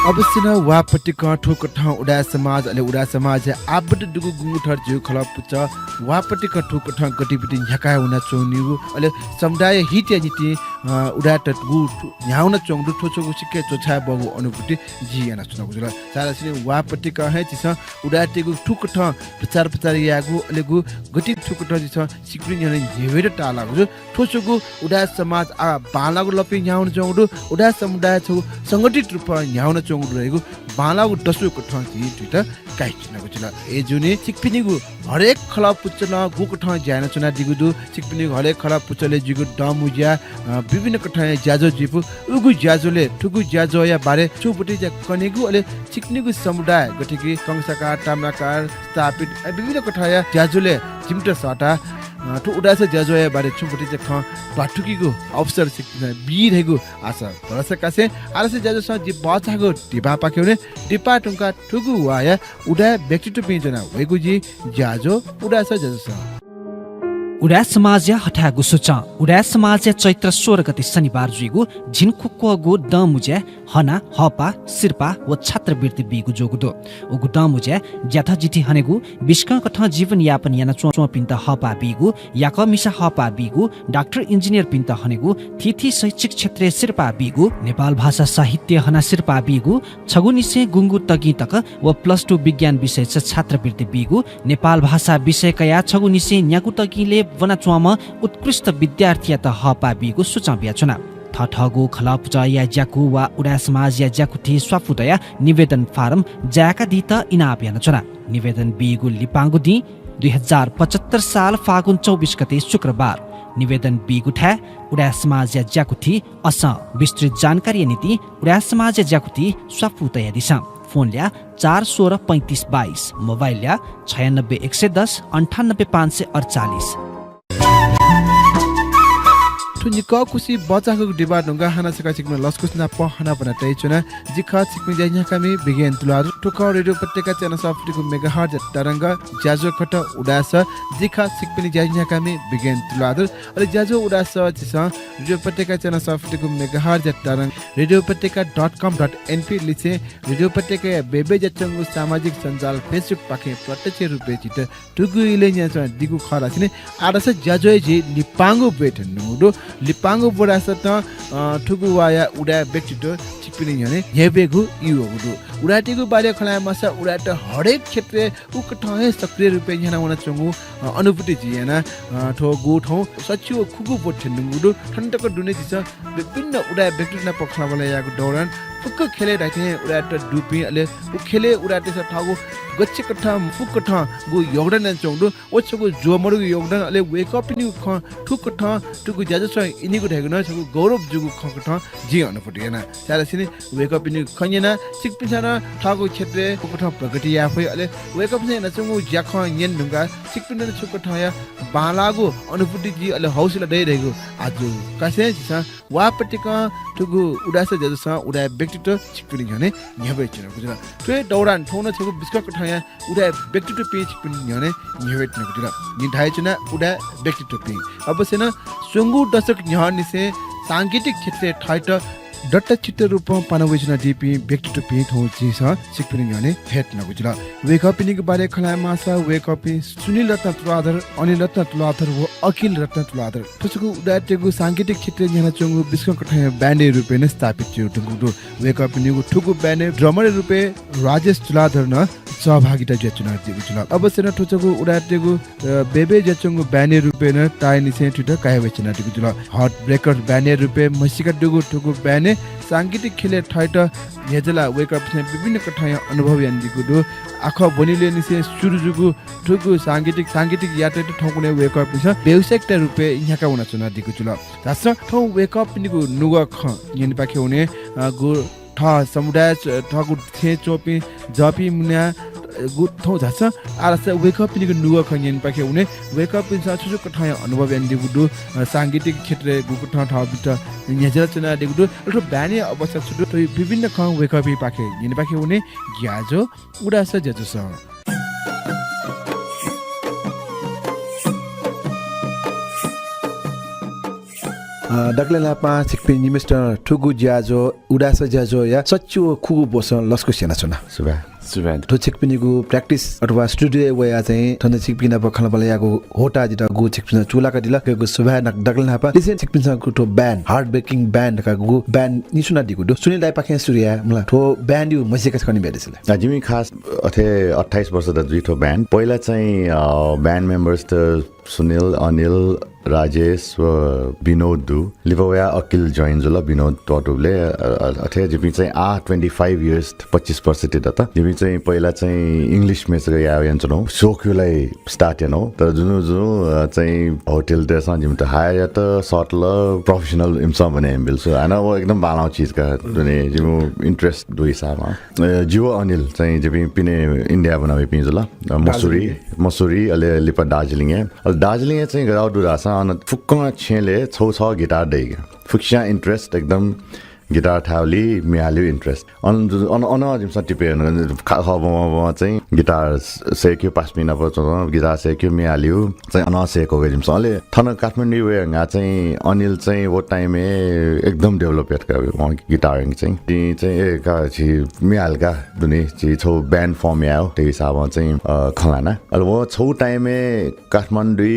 अवश्य न वापटिक ठोक ठाउँ उडा समाज अले उडा समाज आबड दुगु गुङु ठर जिउ खला पुच वापटिक ठोक ठाउँ गतिविधि झका हुना चोनिगु अले समुदाय हित नीति उडा टगु न्याउन चोङदु ठोचगु सिके चोछा बगु अनुभूति जियाना सुनगु जुल सारासिने वापटिक हे चिस उडा टेगु ठोक ठाउँ प्रचार यागु अलेगु गति ठोक ठाउँ चिस सिक्रिन यने झेवेर टालागु ठोचगु उडा समाज आ बालागु लपि न्याउन चोङदु उडा समुदाय छु संगठित रूपमा न्याउन रहेको बालागु दसुको ठाउँ ट्विटर काइचिनको छ ए जुनी सिक्पिनीगु हरेक खला पुच्चन गुको ठाउँ ज्यान चुना दिगुदु सिक्पिनीगु हरेक खला पुच्चले जिगु डमुज्या विभिन्न कठाय ज्याजो जिपु उगु ज्याजोले ठुगु ज्याजोया बारे छुपुटी ज्या कनेगु अले सिक्पिनीगु समुदाय गठिकी कंसकार टामनाकार स्थापित विभिन्न कठाय ज्याजोले जिमट सटा ठु उडास ज्याजोया बारे छुपुटी ज्या ख बाटुकीगु अवसर सिक्पिना बिरहेगु आशा भरसकासे आरसे ज्याजोस जि बाचागु दिपा पाक्योने दिपा टुंका ठुगु वाया उडा व्यक्तित्व पिजना वेगु जि ज्याजो उडास ज्याजोस उडा समाज हठागु सुच उडा समाज चैत्र 16 गते शनिबार जुइगु झिनखुक्कगु दमुजे हना हपा सिरपा व छात्रवृत्ति बिगु जोगुदो उगु दमुजे ज्याथा जिति हनेगु बिस्का कथा जीवन यापन याना चो पिन्त हपा बिगु याक मिसा हपा बिगु डाक्टर इन्जिनियर पिन्त हनेगु थिथि शैक्षिक क्षेत्र सिरपा बिगु नेपाल भाषा साहित्य हना सिरपा बिगु छगुनिसे गुंगु तगि तक व +2 विज्ञान विषय छात्रवृत्ति बिगु नेपाल भाषा विषय कया छगुनिसे न्याकु तगिले वनाचुवामा उत्कृष्ट विद्यार्थी त हपा बिगु सुचाबिया चुना ठठगु खलप या ज्याकु वा उडा समाज या ज्याकुथि स्वाफुदया निवेदन फारम ज्याका दित इनापियान चुना निवेदन बिगु लिपांगु दि 2075 साल फागुन 24 गते शुक्रबार निवेदन बिगु ठा उडा समाज या ज्याकुथि अस विस्तृत जानकारी नीति उडा समाज या ज्याकुथि स्वाफुदया दिशा फोन ल्या 4163522 मोबाइल ल्या 96110 98548 निका कुसी बचाको डिबा ढुंगा हाना सका सिक्न लस्कुसना पहना बना तैचुना जिखा सिक्न जाइnya kami बिगेन तुलाधर टोका रेडियो पत्रिका च्यानल सफ्टको मेगाहर्ज तरंग ज्याजो खट उडास जिखा सिक्पिनी जाइnya kami बिगेन तुलाधर अले ज्याजो उडास छिस रेडियो पत्रिका च्यानल सफ्टको मेगाहर्ज तरंग radiopattika.com.np लिसे रेडियो पत्रिका बेबे जचंगु सामाजिक सञ्जाल फेसबुक पाखे प्रत्यक्ष रुपे चित टुगु इलेन्या छ दिगु खरा छिने आडस ज्याजो जे लिपांगु बेट नुडो लिपांगु बोरास त ठुगु वाया उडा व्यक्तित्व चिपिनि यने हेबेगु युगु उडाटेको बारे खलाय मासा उडाट हरेक क्षेत्र उक ठहे सक्रिय रूपे यहाँ हुन चंगु अनुभूति जियाना ठो गु ठौ सचिव खुगु पोठे नुगु ठण्डक दुने दिस विभिन्न उडा व्यक्तिना पखलाबला याको दौरान फुक्क खेले राखे उडाट डुपी अले उ खेले उडाटे स ठागु गच्छ कठा फुक्क ठा गु योगदान चंगु ओछगु जोमरु योगदान अले वेक अप नि ख ठुक ठा ठुक ज्याजो छ इनिगु ढेगु न छगु गौरव जुगु ख ठा जी अनुभूति हैन सारासिने वेक अप नि खन्यना सिकपिछाना ठागु क्षेत्र फुक्क ठा प्रगति या फै अले वेक अप ने नचंगु ज्याख यन ढुंगा सिकपिन छुक ठा या बालागु अनुभूति जी अले हौसला दै रहेगु आज कासे छ वापटिक ठुगु उडास ज्याजो छ उडा व्यक्तित्व सिकपिन झने न्याबै छ गुजरा त्यो दौरान ठौन छगु बिस्कक ठा या उडा व्यक्तित्व पेज सिकपिन झने न्याबै छ गुजरा नि धाइ चना उडा व्यक्तित्व पे अवश्य न सुंगु दशक न्यानिसे सांगीतिक क्षेत्र ठाइट डट्ट चित्त रूप पानवेजना डीपी व्यक्तित्व पे थौ जिस सिकपिन झने हेट न गुजरा वेक अप निको बारे खलाय मासा वेक अप सुनिल रत्न तुलाधर अनिल रत्न तुलाधर व अकिल रत्न तुलाधर फसको उडाटेको सांगीतिक क्षेत्र न्याना चंगु बिस्कक ठा ब्यान्ड रूपे न स्थापित थियो टुगु वेक अप निको ठुगु ब्यान्ड ड्रमर रूपे राजेश तुलाधर न सहभागिता जचुना दिगु जुल अवश्य न ठोचको उडाटेको बेबे जचंगु ब्यान्ड रूपे न टाइ निसे ठिट काय वचना दिगु जुल हट ब्रेकर ब्यान्ड रूपे मसिका दुगु ठुगु ब्यान्ड सांगीतिक खेले ठाइट नेजला वेक अप से विभिन्न कठाया अनुभव यान्दिगु दो आख बनिले निसे सुरुजुगु ठुगु सांगीतिक याते ठौकुने वेक अप छ व्यावसायिक रूपे यहाँका हुन चुना दिगु जुल जस ठौ वेक अप निगु नुगा ख यनि पाखे हुने गु ठ समुदाय ठगु थे चोपी जपी मुना गुठौ झस आरस वेक अप निगु नुगा ख यनि पाखे हुने वेक अप छ छुजु कठाया अनुभव यान्दिगु दो सांगीतिक क्षेत्र गुकु ठ बिट नेजर चुना दिगु दो अथवा ब्याने अवस्था छुदु विभिन्न ख वेक अप पाखे यनि पाखे हुने ग्याजो उडास जजस डक्ले लापा सिकपिन मिस्टर ठुगु ज्याजो उडास ज्याजो या सच्चो खुगु बोस लस्को सेना छुना सुबा ठु सिकपिनीगु प्र्याक्टिस अथवा स्टुडियो वया चाहिँ ठन्द सिकपिन बखला बलयाको होटा जिता गु सिकपिन चुलाका दिला गु सुबा नक डक्ले लापा दिसे सिकपिन को ठो ब्यान्ड हार्ड ब्रेकिङ ब्यान्ड का गु ब्यान्ड निसुना दिगु दो सुनिल दाइ पाखे सूर्य मला ठो ब्यान्ड यु मसिका खनि बेदिसले जिमी खास अथे 28 वर्ष द जुइठो ब्यान्ड पहिला चाहिँ ब्यान्ड मेम्बर्स त सुनिल अनिल राजेश विनोद दु लिभोया अकिल जोइन जुल विनोद टोटुले अथे जिमी चाहिँ 25 इयर्स 25 वर्ष त जिमी चाहिँ पहिला चाहिँ इंग्लिश मेच गया यान्चनो सोक्युलाई स्टार्ट यानो तर जुनु चाहिँ होटल देसा जिम त हायर त सटल प्रोफेशनल इम्सा भने बिल सो हैन वो एकदम बालाउ चीज का दुने जिमु इंट्रेस्ट दुई सामा जियो अनिल चाहिँ जिमी पिने इन्डिया बनावे पिजुला मसुरी अले लिपा दार्जिलिङ दार्जिलिङ चाहिँ गाउँ दुरासा अन फुक्कमा छेले छौ छ गिटार दैगा फुक्सा इंट्रेस्ट एकदम गिटार थाउली मिहाल्यो इन्ट्रेस्ट अन जिमसा टिपे चाहिँ गिटार सेक्यो 5 मिनट पछि गिटार सेक्यो मिहाल्यो चाहिँ अन सेको जिमसा अले थन काठमाडौँ वे गा चाहिँ अनिल चाहिँ वो टाइममे एकदम डेभलप गर्यो गिटारिङ चाहिँ का छि मिहालका दुने छि छौ ब्यान्ड फर्म आयो त्यही हिसाबमा चाहिँ खलाना अल वो छौ टाइममे Kathmandu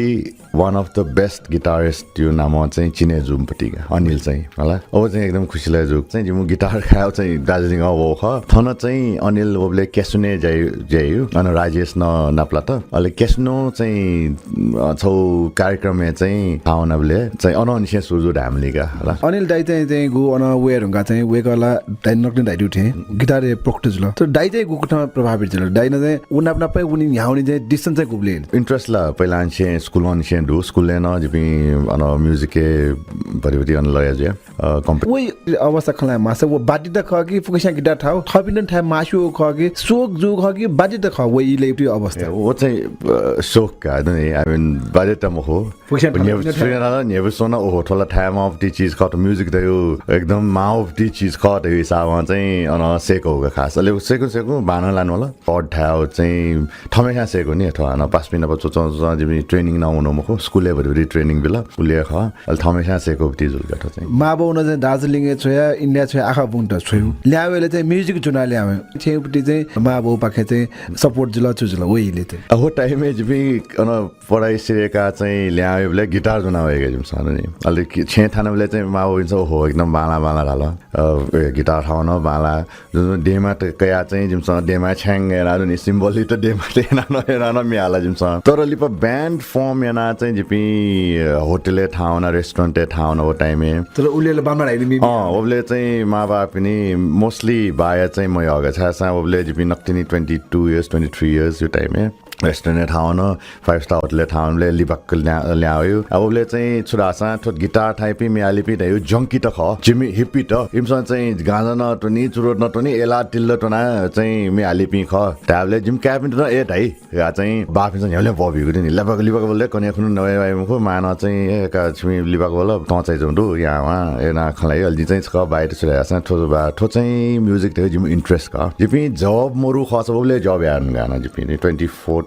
one of the best guitarist त्यो नाम चाहिँ चिने जुमपटिका अनिल चाहिँ होला अब चाहिँ एकदम खुसी लाग्यो चाहिँ जिमु गिटार खायो चाहिँ दार्जिलिङ अब ख थन चाहिँ अनिल ओबले क्यासुने जाइयो अनि राजेश नाप्ला त अहिले क्यासुनो चाहिँ छौ कार्यक्रममा चाहिँ पाउनले चाहिँ अनअनिसे सुजु ढामलिका होला अनिल दाइ चाहिँ गु अन वेयर हुँगा चाहिँ वेकला दाइ नक्ने दाइ उठे गिटार प्रोक्टज ल त दाइ चाहिँ गुकुटा प्रभावित छ दाइ न चाहिँ उना अपना पै उनी ह्याउनी चाहिँ डिस्टेन्स चाहिँ गुब्ले इन्ट्रेस्ट ला पहिला अन्से स्कुलमा अन्से दु स्कुलले न जिपि अन म्युजिक के परिवर्तन अन लया जे वही अवस्था खला मासे वो बाटी त खगी फुकैसा गिटार थाउ थपिन था मासु खगी सोक जु खगी बाटी त ख वही ले त्यो अवस्था वो चाहिँ सोक का आई मीन बाजे त मखो नेभर सोना ओ थोला टाइम अफ दी चीज खट म्युजिक त यो एकदम माउ अफ दी चीज खट यो हिसाबमा चाहिँ अन सेको हो खास अले सेको बान लानु होला पड थाउ चाहिँ थमेसा सेको नि अथवा न 5 मिनेट पछि जिमी ट्रेनिङ नहुनु मखो स्कुलले भरि ट्रेनिङ बिला उले ख अल थमेसा सेको भएको तिजुल गठ चाहिँ माबो न चाहिँ दार्जिलिङ छोया इन्डिया छोया आखा बुन्ट छोयो ल्यावेले चाहिँ म्युजिक चुना ल्यावे छेउपट्टि चाहिँ माबो पाखे चाहिँ सपोर्ट जुल चुजुल ओइले चाहिँ अब टाइममा जिपि अन पढाइ सिरेका चाहिँ ल्यावे बेला गिटार जुना भएको जिम सानो नि अलिक छे थाना बेला चाहिँ माबो हुन्छ हो एकदम बाला बाला हाल गिटार ठाउन बाला जुन डेमा त कया चाहिँ जिमसँग डेमा छ्याङ हेरा नि सिम्बोली त डेमा हेरा न मिहाला जिमसँग तर लिप ब्यान्ड फर्म याना चाहिँ जिपि होटले ठाउन रेस्टुरेन्ट ठाउन हो टाइममा तर उलेले बामा राइदिने ओबले चाहिँ माबा पनि मोस्टली बाया चाहिँ म अगा छ ओबले जिपि नक्तिनी 22 इयर्स 23 इयर्स यो टाइममा रेस्टुरेन्ट ठाउन 5 स्टार होटल ठाउनले लिबक ल्यायो अबले चाहिँ छुरासा थोट गिटार थाइपी मियालिपी द जंकी त ख जिमी हिप्पी त इमसन चाहिँ गाजा न टनी चुरोट न टनी एला टिल्ल टना चाहिँ मियालिपी ख ट्याबले जिम क्याबिन त ए ढाइ या चाहिँ बाफिन चाहिँ हले बबिको नि लिबक लिबक बोले कने खुनु नवे मुखो मान चाहिँ का छिमी लिबक बोल टचै जंदु यहाँ एना खलाई अलि चाहिँ छ बाहिर छुरासा थो चाहिँ म्युजिक त जिम इन्ट्रेस्ट का जिपी जब मरु खस बोले जब यान गाना जिपी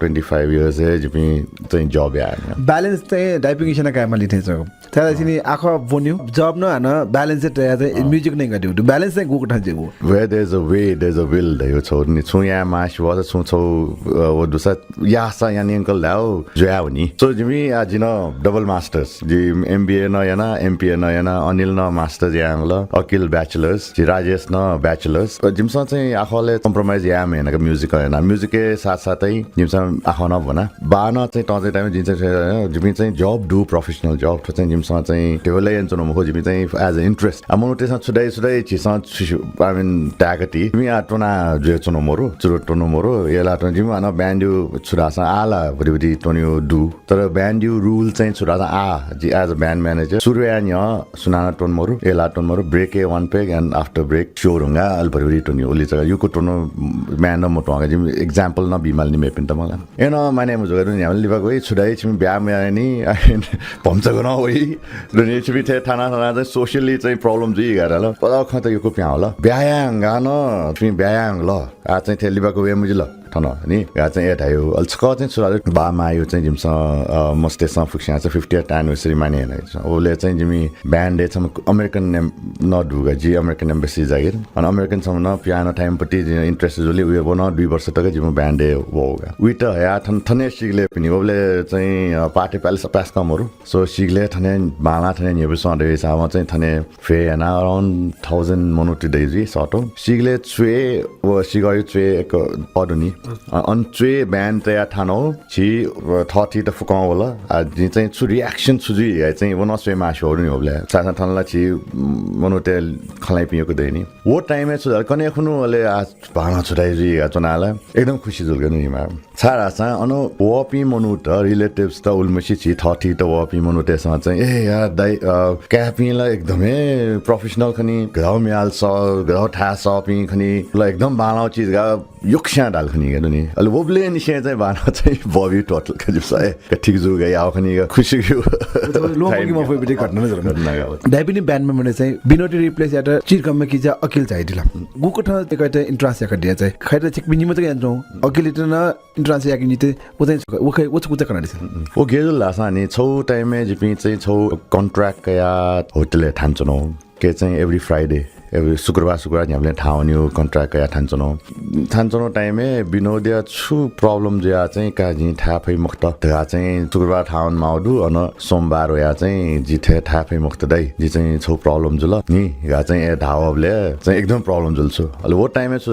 25 years है जिपी चाहिँ जब यार ब्यालेन्स चाहिँ डाइपिङ इसन काममा लिथेछ त्यहाँ चाहिँ आँखा बन्यो जब न हैन ब्यालेन्स चाहिँ म्युजिक नै गर्यो ब्यालेन्स चाहिँ गएको ठाउँ चाहिँ where there's a way there's a will the यो छोड नि छु या मास was छु छौ वो दुसा या सा यानी अंकल लाओ जो या हुनी सो जिमी आज न डबल मास्टर्स जी एमबीए न याना एमपीए न याना अनिल न मास्टर्स या ल अकिल ब्याचलर्स जी राजेश न ब्याचलर्स जिमसँग चाहिँ आफूले कम्प्रोमाइज या मेन के म्युजिक हैन म्युजिककै साथसाथै जिमसँग आफू न भना बान चाहिँ टजे टाइम जिमी चाहिँ जब डु प्रोफेसनल जब चाहिँ जिमसँग चाहिँ टेबलै एन्चो नमखो जिमी चाहिँ एज अ इन्ट्रेस्ट अमनो त्यसमा छुडाइ छिसँग आई मिन ट्यागटी जिमी आटोना जे चनो मोरो चुरोटोनो मोरो एला टन जिमी अन ब्यान्ड छुरासा आला भरिभरि टोनियो डु तर ब्यान्ड रुल चाहिँ छुरासा आ जी एज अ ब्यान्ड म्यानेजर सुरुयान य सुनाना टोन मोरो एला टोन मोरो ब्रेक ए one peg and after break शोरुङा अल भरिभरि टोनियो ओली जग्गा युको टोनो म्यान मोटो जिमी एक्जाम्पल न बिमाल नि मेपिन त मलाई एनो माने मुजो नि हामी लिबा गई छुडाइ छिम ब्या नि भम्चको न होई रुनि छिबि थे थाना चाहिँ सोशली चाहिँ प्रब्लम जुइ गरे ल पदा ख त यो को प्या होला ब्यायाङ गान छिमि ब्यायाङ ल आ चाहिँ थे लिबाको वे मुजि ल थन नि या चाहिँ एटायो अल्छक चाहिँ सुराले बामा यो चाहिँ जिमस मस्टेसँग फुक्सिया चाहिँ 50th एनिभर्सरी माने हैन ओले चाहिँ जिमी ब्यान्ड छ अमेरिकन न ढुगा जी अमेरिकन एम्बेसी जागिर अनि अमेरिकन सम न पियानो टाइम पटी इन्ट्रेस्ट जोले उयो बन 2 वर्ष तक जिम ब्यान्ड होगा उ त या थने सिगले पनि ओले चाहिँ पार्टी प्यालेस पास कमहरु सो सिगले थने बाला थने नेबु सधे सामा चाहिँ थने फे एना अराउन्ड 1000 मोनोटी डेजी सटो सिगले छुए व सिगयो छुए एक पडुनी अन्ट्रे ब्यान्ड तया थानो छि 30 त फुकाउ होला जी चाहिँ छु रिएक्सन छुजी चाहिँ वन स्वे माशोरु नि होले सासा थनला छि मोनोटेल खलाइ पिएको दैनी वो टाइममा छु कने खुनु ओले आज भाना छुटाइ जी चनाला एकदम खुसी जुल गर्नु निमा सारा सा अनु वपी मोनुट रिलेटिभ्स त उल्मसी छि 30 त वपी मोनुटेसँग चाहिँ ए यार दाइ क्यापिला एकदमै प्रोफेसनल खनी गाउँ म्याल स गाउँ ठा सपिङ खनी ल एकदम बालाउ चीज गा युक्ष्या डाल खनी गनु नि अल वबले निसे चाहिँ बाना चाहिँ बबी टोटल के जसै ठीक जु गए आउ खनी खुसी गयो लोमकी म फेरि घटना न जरो डाइबिनी ब्यान्ड मेम्बर चाहिँ बिनोटी रिप्लेस याटर चिर कम कि जा अकिल चाहिँ दिला गुको ठ एकैटा इन्ट्रान्स याक दिया चाहिँ खैर चिक बिनी म त यान्जौ अकिल त न इन्ट्रान्स याक निते उ चाहिँ उ खै उ कुते कना दिस ओ गेजल लासा नि छौ टाइममा जिपि चाहिँ छौ कन्ट्र्याक्ट या होटल ठान्छनो के चाहिँ एभ्री फ्राइडे एभ्री शुक्रबार हामीले ठाउँन्यो कन्ट्र्याक्ट या ठान्छनो टाइममा विनोदिया छु प्रब्लम ज्या चाहिँ काजी थाफै मुक्त धा चाहिँ शुक्रबार ठाउन माउदु अन सोमबार या चाहिँ जिथे थाफै मुक्त दै जि चाहिँ छौ प्रब्लम जुल नि या चाहिँ ए धावले चाहिँ एकदम प्रब्लम जुल छु अले वो टाइममा छु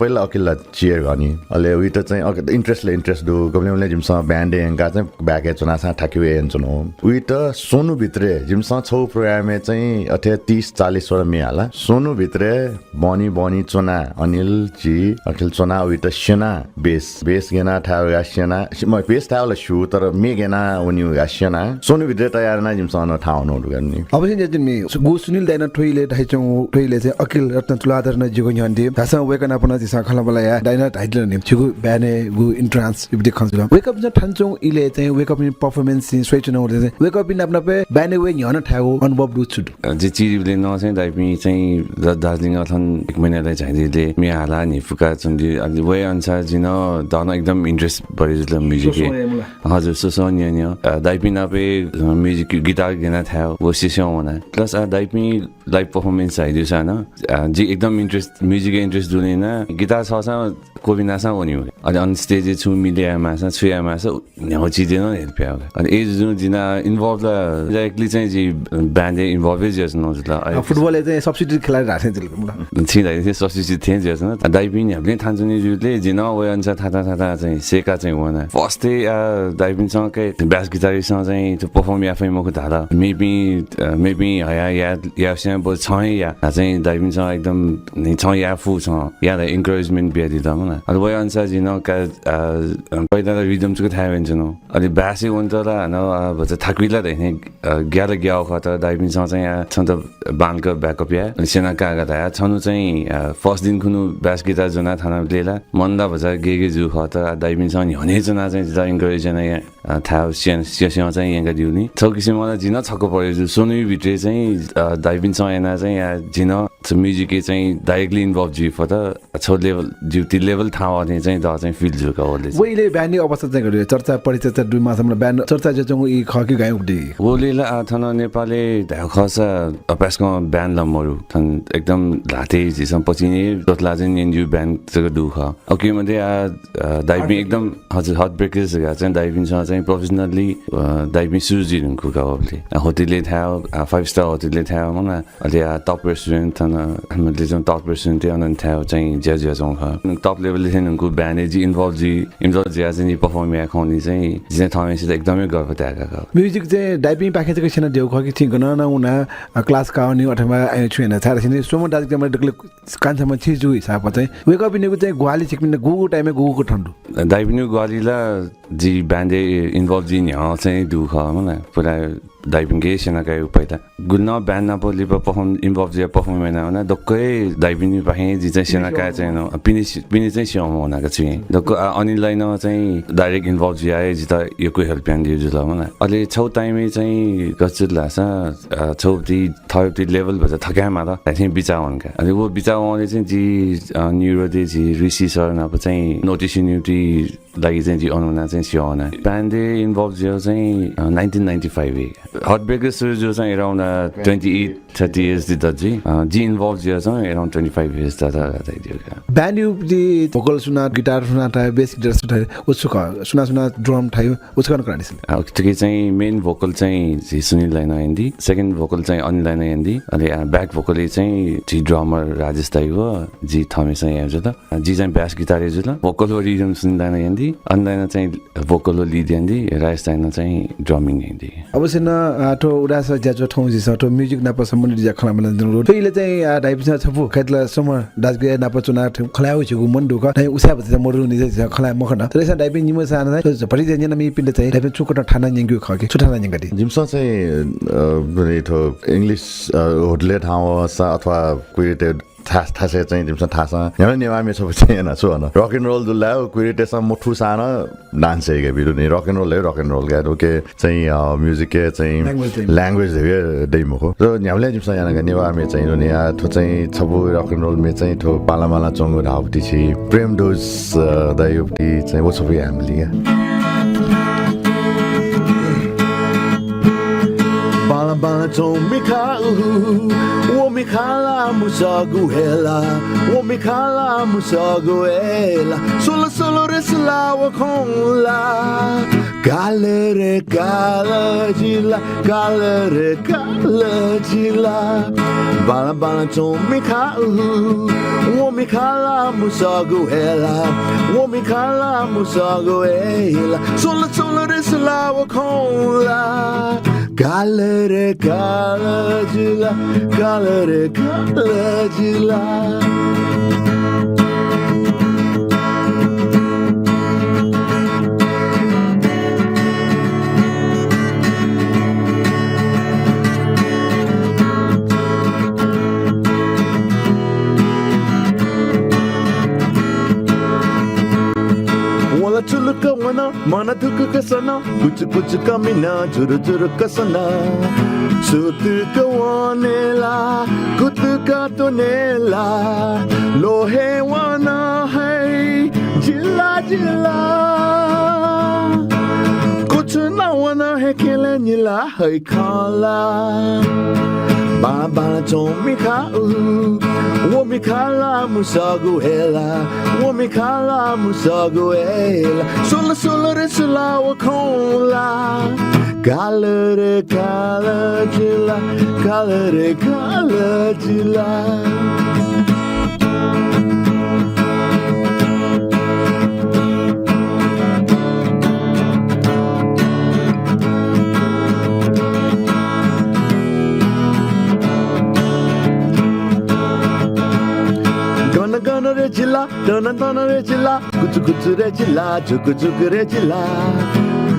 पहिला अकिलला चियर गर्ने अले उइ त चाहिँ इन्ट्रेस्ट दु गमले जिमसँग ब्यान्ड एंगा चाहिँ ब्याके चुनासा ठाक्यु एन्चनो उइ त सोनु भित्रे जिमसँग छौ प्रोग्राममा चाहिँ अथे 30-40 वटा मिहाला सोनु भित्र बनी चोना अनिल जी अखिल चोना उइट सेना बेस गेना थाव गासिना म बेस थावला छु तर मे गेना उनी गासिना सोनु भित्र तयार न जिमसँग ठाउनु गर्ने अब चाहिँ जिन मे गु सुनिल दाइन ठोइले ढाइचौ ठोइले चाहिँ अकिल रत्न तुलाधर न जिगो न्यन्दी भाषा वेकन अपन दिसा खला या दाइन ढाइले ने छिगु ब्याने गु इन्ट्रान्स इबदि खन्जुला वेकअप ज ठान्छौ इले चाहिँ वेकअप इन परफर्मेन्स इन स्वेच न वेकअप इन अपना पे ब्याने वे न्यन ठाउ अनुभव दु छु जे चिजले न चाहिँ दाइपि चाहिँ दार्जिलिङ अथन एक महिनालाई चाहिँदिले मिहाला नि फुका चुन्दी अलि वे अनुसार जिन दन एकदम इन्ट्रेस्ट बढी जुल म्युजिक हजुर सोसो न्य दाइपिन पे म्युजिक गिटार गेना थायो वो सिस्यो होना प्लस दाइपि लाइभ पर्फर्मेन्स चाहिदियो छ न जी एकदम इन्ट्रेस्ट म्युजिक इन्ट्रेस्ट दुने न गिटार छ कोबिनासा होनी अनि अन स्टेज छु मिलिया मासा छुया मासा न्याउ चिजेन हेल्प आयो अनि एज जुन जिना इन्भल्भ डाइरेक्टली चाहिँ जी ब्यान्डे इन्भल्भ जस नजुला फुटबलले चाहिँ सब्स्टिट्युट खेलाडी राख्थे त्यसले छिँदाखेरि सब्स्टिट्युट थिए जस न दाइपिन हामीले थान्जुनी जुले जिन वे अनुसार थाता चाहिँ सेका चाहिँ हुन फर्स्ट दाइपिनसँग के ब्यास गिटारिस्टसँग चाहिँ त्यो पर्फर्म आफै मको धारा मेबी या बो छ या चाहिँ दाइपिनसँग एकदम छ या फु छ या इन्करेजमेन्ट बिहादिँदा न अब वे अनुसार जिन पहिला रिदम चाहिँ थाहा हुन्छ न अनि ब्यासै हुन्छ र अब थाक्विला देख्ने ग्यार ग्याउ खत दाइपिनसँग चाहिँ छ त बान्डको ब्याकअप या अनि सेना कागा था छनु चाहिँ फर्स्ट दिन खुनु ब्यास गिटार जना थाना लेला मन्दा भजा गे जु खत दाइपिनसँग नि हने जना चाहिँ इन्करेज जना थाहा सियासँग चाहिँ यहाँका दिउने छ किसिम मलाई जिन छक्क पऱ्यो सोनु भित्र चाहिँ दाइपिनसँग एना चाहिँ जिन म्युजिक चाहिँ डाइरेक्टली इन्भल्भ जिउ फत छो लेभल जिउती लेभल थाहा भने चाहिँ द चाहिँ फिल जुका होले वहिले ब्यान्डे अवस्था चाहिँ गर्यो चर्चा परिचर्चा दुई मासम्म ब्यान्ड चर्चा जचंगु इ खकी गायु उडी वले थन नेपाली खस अपासको ब्यान्ड लमरु थन एकदम लाते जिसम पछि नि दोतला चाहिँ एनयु ब्यान्ड चाहिँ दुख ओके मध्ये दाइबिङ एकदम हजुर हट ब्रेकर्स चाहिँ दाइबिङसँग चाहिँ प्रोफेसनली दाइबिङ सुजिनको गावले होटलले थाहा 5 स्टार होटलले थाहा मना अलि टप रेस्टुरेन्ट थन हामीले चाहिँ टप रेस्टुरेन्ट अनन थाहा चाहिँ ज्याजौँ टप लेभलले चाहिँ उनको ब्यान्ड जी इन्भल्भ ज्या चाहिँ पर्फर्म या खुवाउने चाहिँ जिना ठाउँसित एकदमै गर्व त्यागेको म्युजिक चाहिँ डाइपिङ पाखे चाहिँ किन देउ खकी थिङ गर्न उना क्लास काउने अथवा छुएन थाहा छैन सोम दाजु मैले डकले कान्छमा छिजु हिसाबमा चाहिँ वेक अप इनेको चाहिँ ग्वाली छिकमिन गुगु टाइममा गुगुको ठन्डु दाइपिङ ग्वालीला जी ब्यान्डे इन्भल्भ जी नि चाहिँ दुख मलाई पुरा दाइपिङ के सेना गयो पहिला गुल्न ब्यान्ड नपोली पर्फर्म इन्भल्भ जे पर्फर्म होइन भने दक्कै दाइपिङ पाखे जी चाहिँ सेना का चाहिँ पिनी चाहिँ स्याउमा हुनाको छु दक्क अनिललाई न चाहिँ डाइरेक्ट इन्भल्भ जी आए जी त यो कोही हेल्प प्यान दियो जुल मलाई अहिले छौ टाइमै चाहिँ गजुल लासा छौती थर्टी लेभल भन्छ थकामा त चाहिँ बिचा हुनका अनि वो बिचा उहाँले चाहिँ जी न्युरोले जी ऋषि सर अब चाहिँ नोटिस युनिटी लागि चाहिँ जी अनुना चाहिँ स्याउना ब्यान्डे इन्भल्भ जियो चाहिँ 1995 हट ब्रेकर्स जो चाहिँ अराउन्ड 28-30 इयर्स जी इन्भल्भ जियो चाहिँ अराउन्ड 25 इयर्स ब्यान्ड यु भोकल सुना गिटार सुना थायो बेस गिटार सुना सुना ड्रम थायो उसको गर्न ठिकै चाहिँ मेन भोकल चाहिँ सुनिल राणा हिन्दी सेकेन्ड भोकल चाहिँ अनिल राणा हिन्दी अनि ब्याक भोकल चाहिँ जी ड्रमर राजेश दाई हो जी थमेसँग यहाँ त जी चाहिँ ब्यास गिटार जो ल भोकल हो रिदम सुनिल राणा हिन्दी अनिल राणा चाहिँ भोकल हो लिड हिन्दी राजेश दाई चाहिँ ड्रमिङ हिन्दी अवश्य न आठो उडास ज्याजो ठाउँ जिस आठो म्युजिक नाप सम्बन्धित ज्या खला मलाई दिनु फेले चाहिँ डाइपिसा छपु खेतला समर दाजगे नाप चुना खलाउ छिगु मन दुख नै उसा भन्छ मरु नि चाहिँ खला मखन त्यसै डाइपिङ निम साना चाहिँ भरि चाहिँ न मी पिन्ड चाहिँ डाइपिङ चुकट ठाना न्यंगु खके छुठाना न्यंगति जिमसा चाहिँ थो इंग्लिश होटले ठाउँ अथवा क्रिएटेड थाहा चाहिँ तिमीसँग थाहा छ यहाँ नेवामी छ चाहिँ होइन छु होइन रक एन्ड रोल जुलायो क्रिएटेडसँग मुठु सानो डान्स है क्या भिडियो नि रक एन्ड रोल क्या के चाहिँ म्युजिक के चाहिँ ल्याङ्ग्वेज दैमो हो र हामीले जिमसँग यहाँ नेवामी चाहिँ यहाँ थो चाहिँ छबु रक एन्ड रोलमा चाहिँ थो पालामाला चङ्गु धाउटी छि प्रेम डोज दायुप्टी चाहिँ वो सबै हामीले क्या Bala tong mikau, o mikala musagu hela, o mikala musagu hela, solo resla wa kongla, galere galajila, bala tong mikau, o mikala musagu hela, o mikala musagu hela, solo resla wa kongla. Galere galajila, galere galajila. Wala tuluka wana मन दुख कसना कुछ कुछ कमिना जुरु जुरु कसना सुत कवानेला कुत का तो नेला लोहे वाना है जिला जिला कुछ ना वाना है खेले नीला है खाला Baba tomi kau, womi kala musagu hela, womi kala musagu hela. Sola sola resula wakola, galere kala jila, galere kala jila. Gana re jila, dana re jila, kuchu re jila, juku re jila.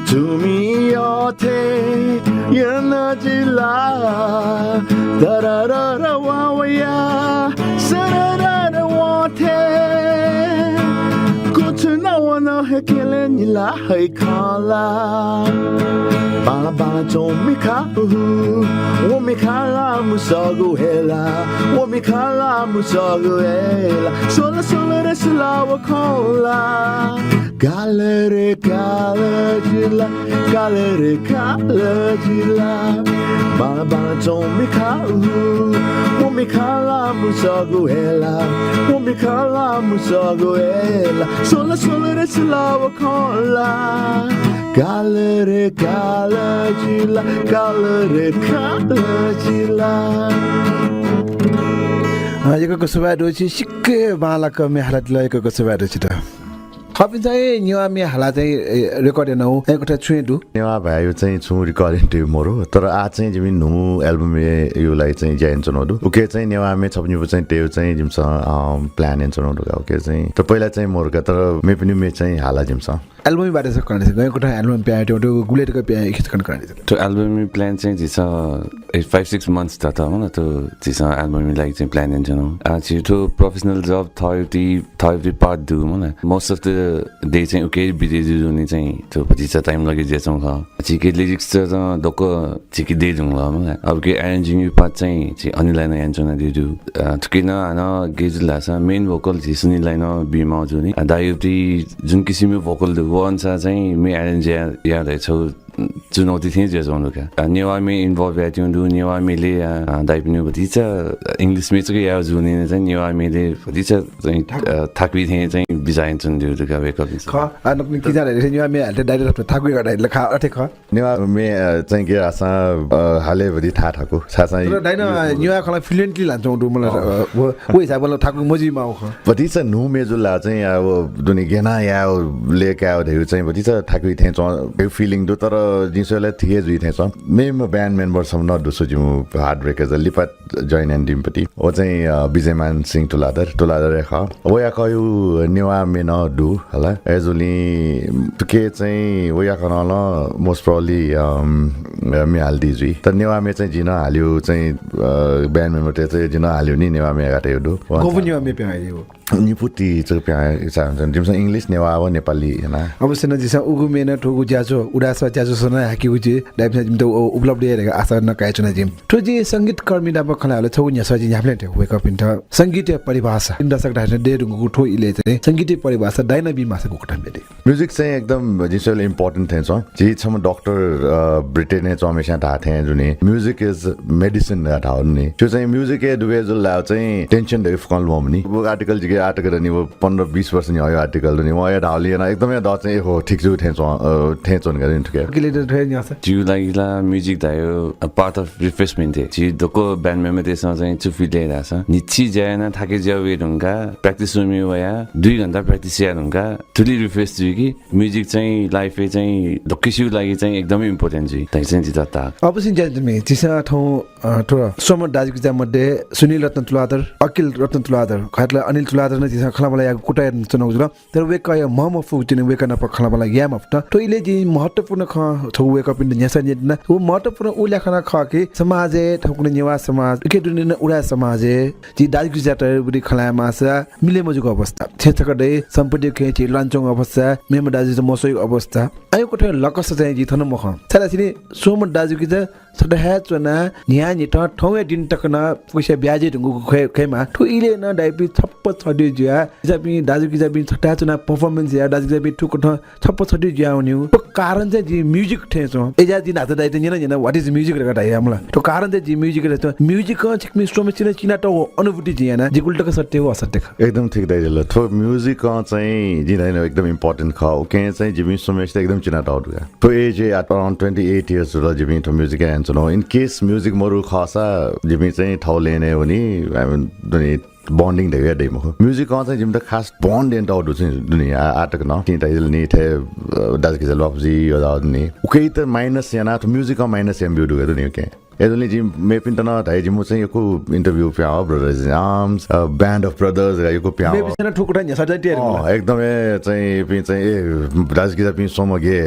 Tumi yote yana jila, darara wawaya, sarara wate. Kuchu na wana he kele nila hai kala. Bala bala tomi kau, womi kala musagu hela, womi kala musagu hela. Sola sola resula wakola, galere jila, galere jila. Bala bala tomi kau, womi kala musagu hela, womi kala musagu hela. Sola sola resula wakola. Galere jila, galere jila. एकको सुबाडो चाहिँ सिक्कै बालाको मेहलतले एकको सुबाडो छिटो खपि चाहिँ निवा मेहला चाहिँ रेकर्ड नौ एकटा छुएदु नेवा भयो चाहिँ छु रिकर्डिङ टिम मोरो तर आज चाहिँ जिमि नु एल्बम युलाई चाहिँ जाइन चनोदु ओके चाहिँ नेवा मे छप्नु चाहिँ त्यो चाहिँ जिमस प्लान इन चनोदु ओके चाहिँ त पहिला चाहिँ मोरका तर मे पनि मे चाहिँ हाला जिमस एल्बम बारे छ कन्ने गएको ठाउँ एल्बम प्याए त्यो गुलेटको प्याए के कन कन्ने त्यो एल्बम प्लान चाहिँ जिस 5-6 months त हो न त्यो जिस एल्बम लाइक चाहिँ प्लान इन चनो आज त्यो प्रोफेसनल जब थर्टी पार्ट दु म न मोस्ट अफ द डे चाहिँ ओके बिजी जुनि चाहिँ त्यो पछि चाहिँ टाइम लागि जेछौं ख चिके लिरिक्स त दको चिके दे जुङ ल म अब के अरेन्जिङ पार्ट चाहिँ अनिलाई न एन्जोना दिदु ठिकिन न गेजुला छ मेन भोकल चाहिँ सुनिलाई न बिमा जुनि दाइउटी जुन किसिमको भोकल वन्छ चाहिँ मे एरेन्ज याद छौ चुनौती थिए जेजों का नेवा में इन्भल्व या त्यो नेवा मेले दाइपिनु भति छ इंग्लिश में चाहिँ या जुनि चाहिँ नेवा मेले भति छ चाहिँ थाक्वी थिए चाहिँ बिजाइन चुन दिउ का वेकअप ख अनि कि जाने नेवा मे हाले डाइरेक्ट थाक्वी गर्दा लेखा अथे ख नेवा मे चाहिँ के आसा हाले भति था थाको सासा तर दाइन नेवा खला फ्लुएन्टली लान्छौ दु मलाई वो हिसाबले थाक्वी मजी माउ ख भति छ नु मेजुला चाहिँ अब दुनी गेना या लेका देउ चाहिँ भति छ थाक्वी थिए चाहिँ फिलिङ दु तर जिसले थिए जुइ थिएछ मेम ब्यान्ड मेम्बर सब न दुसो जिमु हार्ड ब्रेकर्स लिपा जोइन एन्ड टिमपति ओ चाहिँ विजयमान सिंह तुलाधर ख ओ या कयु नेवा मे न दु हला एजुली के चाहिँ ओ या कन ल मोस्ट प्रोबब्ली मे हाल्दी जुइ त नेवा मे चाहिँ जिन हाल्यो चाहिँ ब्यान्ड मेम्बर चाहिँ जिन हाल्यो नि नेवा मे गाटे दु गोबु नेवा मे प्यायो निपुति चाहिँ प्याए चाहिँ जिमस इंग्लिश नेवा व नेपाली हैन अब सेना जिसा उगु मेना ठोगु ज्याजो उडास ज्याजो सना हाकि उजे दाइप जिम त उपलब्ध हेरेको आशा नकाय चुना जिम ठोजी संगीत कर्मी दाब खलाले छौ न्या सजि याफले टे वेक अप इन्ट संगीतीय परिभाषा इन दशक ढाने डेरुगु ठो इले चाहिँ संगीतीय परिभाषा डाइनाबी मासको कुटन बेदे म्युजिक चाहिँ एकदम जिसले इम्पोर्टेन्ट थिएछ जे छम डाक्टर ब्रिटेन छ हमेशा था थे जुनी म्युजिक इज मेडिसिन दा था नि त्यो चाहिँ म्युजिक ए दुवे जुल ला चाहिँ टेन्सन दे फकल ममनी वो आर्टिकल जिके आर्टिकल नि वो 15-20 वर्ष नि आयो आर्टिकल नि म या ढालिएन एकदमै द चाहिँ हो ठीक छु थेचोन गरिन ठके किलेटर थ्रे न्या छ जिउ लागिला म्युजिक दायो अ पार्ट अफ रिफ्रेशमेन्ट थे जी दको ब्यान्ड मेम्बर त्यसमा चाहिँ चुफी लिइराछ निची जाएन थाके ज्याउ ढुङ्गा प्र्याक्टिस रुमि वया 2 घण्टा प्र्याक्टिस या ढुङ्गा टुली रिफ्रेश जुइ कि म्युजिक चाहिँ लाइफै चाहिँ दकिसु लागि चाहिँ एकदमै इम्पोर्टेन्ट जुइ तै चाहिँ जिता अवश्य जान्दिमे चिसा ठाउँ ठो समर दाजुको मध्ये सुनिल रत्न तुलाधर अकिल रत्न तुलाधर खतला अनिल तुलाधर न जिसा खलाबला या कुटाय चनौ जुल तर वेक या मम फु तिन वेक न प खलाबला याम अफ्ट तो इले जी महत्वपूर्ण ख छ वेक अप इन न्यासा न वो महत्वपूर्ण उल्या खाना ख के समाजे ठकुने निवास समाज के दुने उडा समाजे जी दाजु जाटर बुडी खला मासा मिले मजुको अवस्था क्षेत्रकडे सम्पत्ति के छि लान्छौं अवस्था मेम दाजु मसोय अवस्था आयो कोठे लकस चाहिँ जी थन मख छला छिने सोम दाजु कि सदा है चना न्या नि त ठौए दिन तकना पैसा ब्याजे ढुंगु खैमा ठु इले न डाइपी छप्प छडी ज्या जाबी दाजु कि जाबी छटा चना परफॉर्मेंस या दाजु जाबी ठुको ठ छप्प छडी ज्या हुन्यु तो कारण चाहिँ जी म्युजिक ठेछो एजा दिन हात दाइ त न व्हाट इज म्युजिक रे गटाइ हमला तो कारण चाहिँ जी म्युजिक रे त म्युजिक क छिकमी स्टोम चिना त अनुभूति जी हैन जी उल्टा क सत्य हो असत्य एकदम ठीक दाइले थो म्युजिक क चाहिँ जी हैन एकदम इम्पोर्टेन्ट ख ओके चाहिँ जिमी स्टोमेस एकदम चिना त आउट गया तो एज एट अराउन्ड 28 इयर्स र जिमी त music and no in case music मरु खसा जिमी चाहिँ ठाउले नै हो नि आई मीन बॉन्डिंग देगा डेमो म्यूजिक कौन सा जिम तक खास बॉन्ड एंड आउट उसे दुनिया आटक ना तीन टाइल नहीं थे दास के जलवाब जी और आउट नहीं उके इतना माइनस या ना तो म्यूजिक का माइनस एम ब्यूड होगा दुनिया के एदोली जिम मे पिन तना थाइ जिम चाहिँ यको इन्टरभ्यु प्याओ brothers in arms band of brothers यको प्याओ मे पिन ठुकुटा नि सजाइटी एकदमै चाहिँ पिन चाहिँ दाजगिजा पिन सोमगे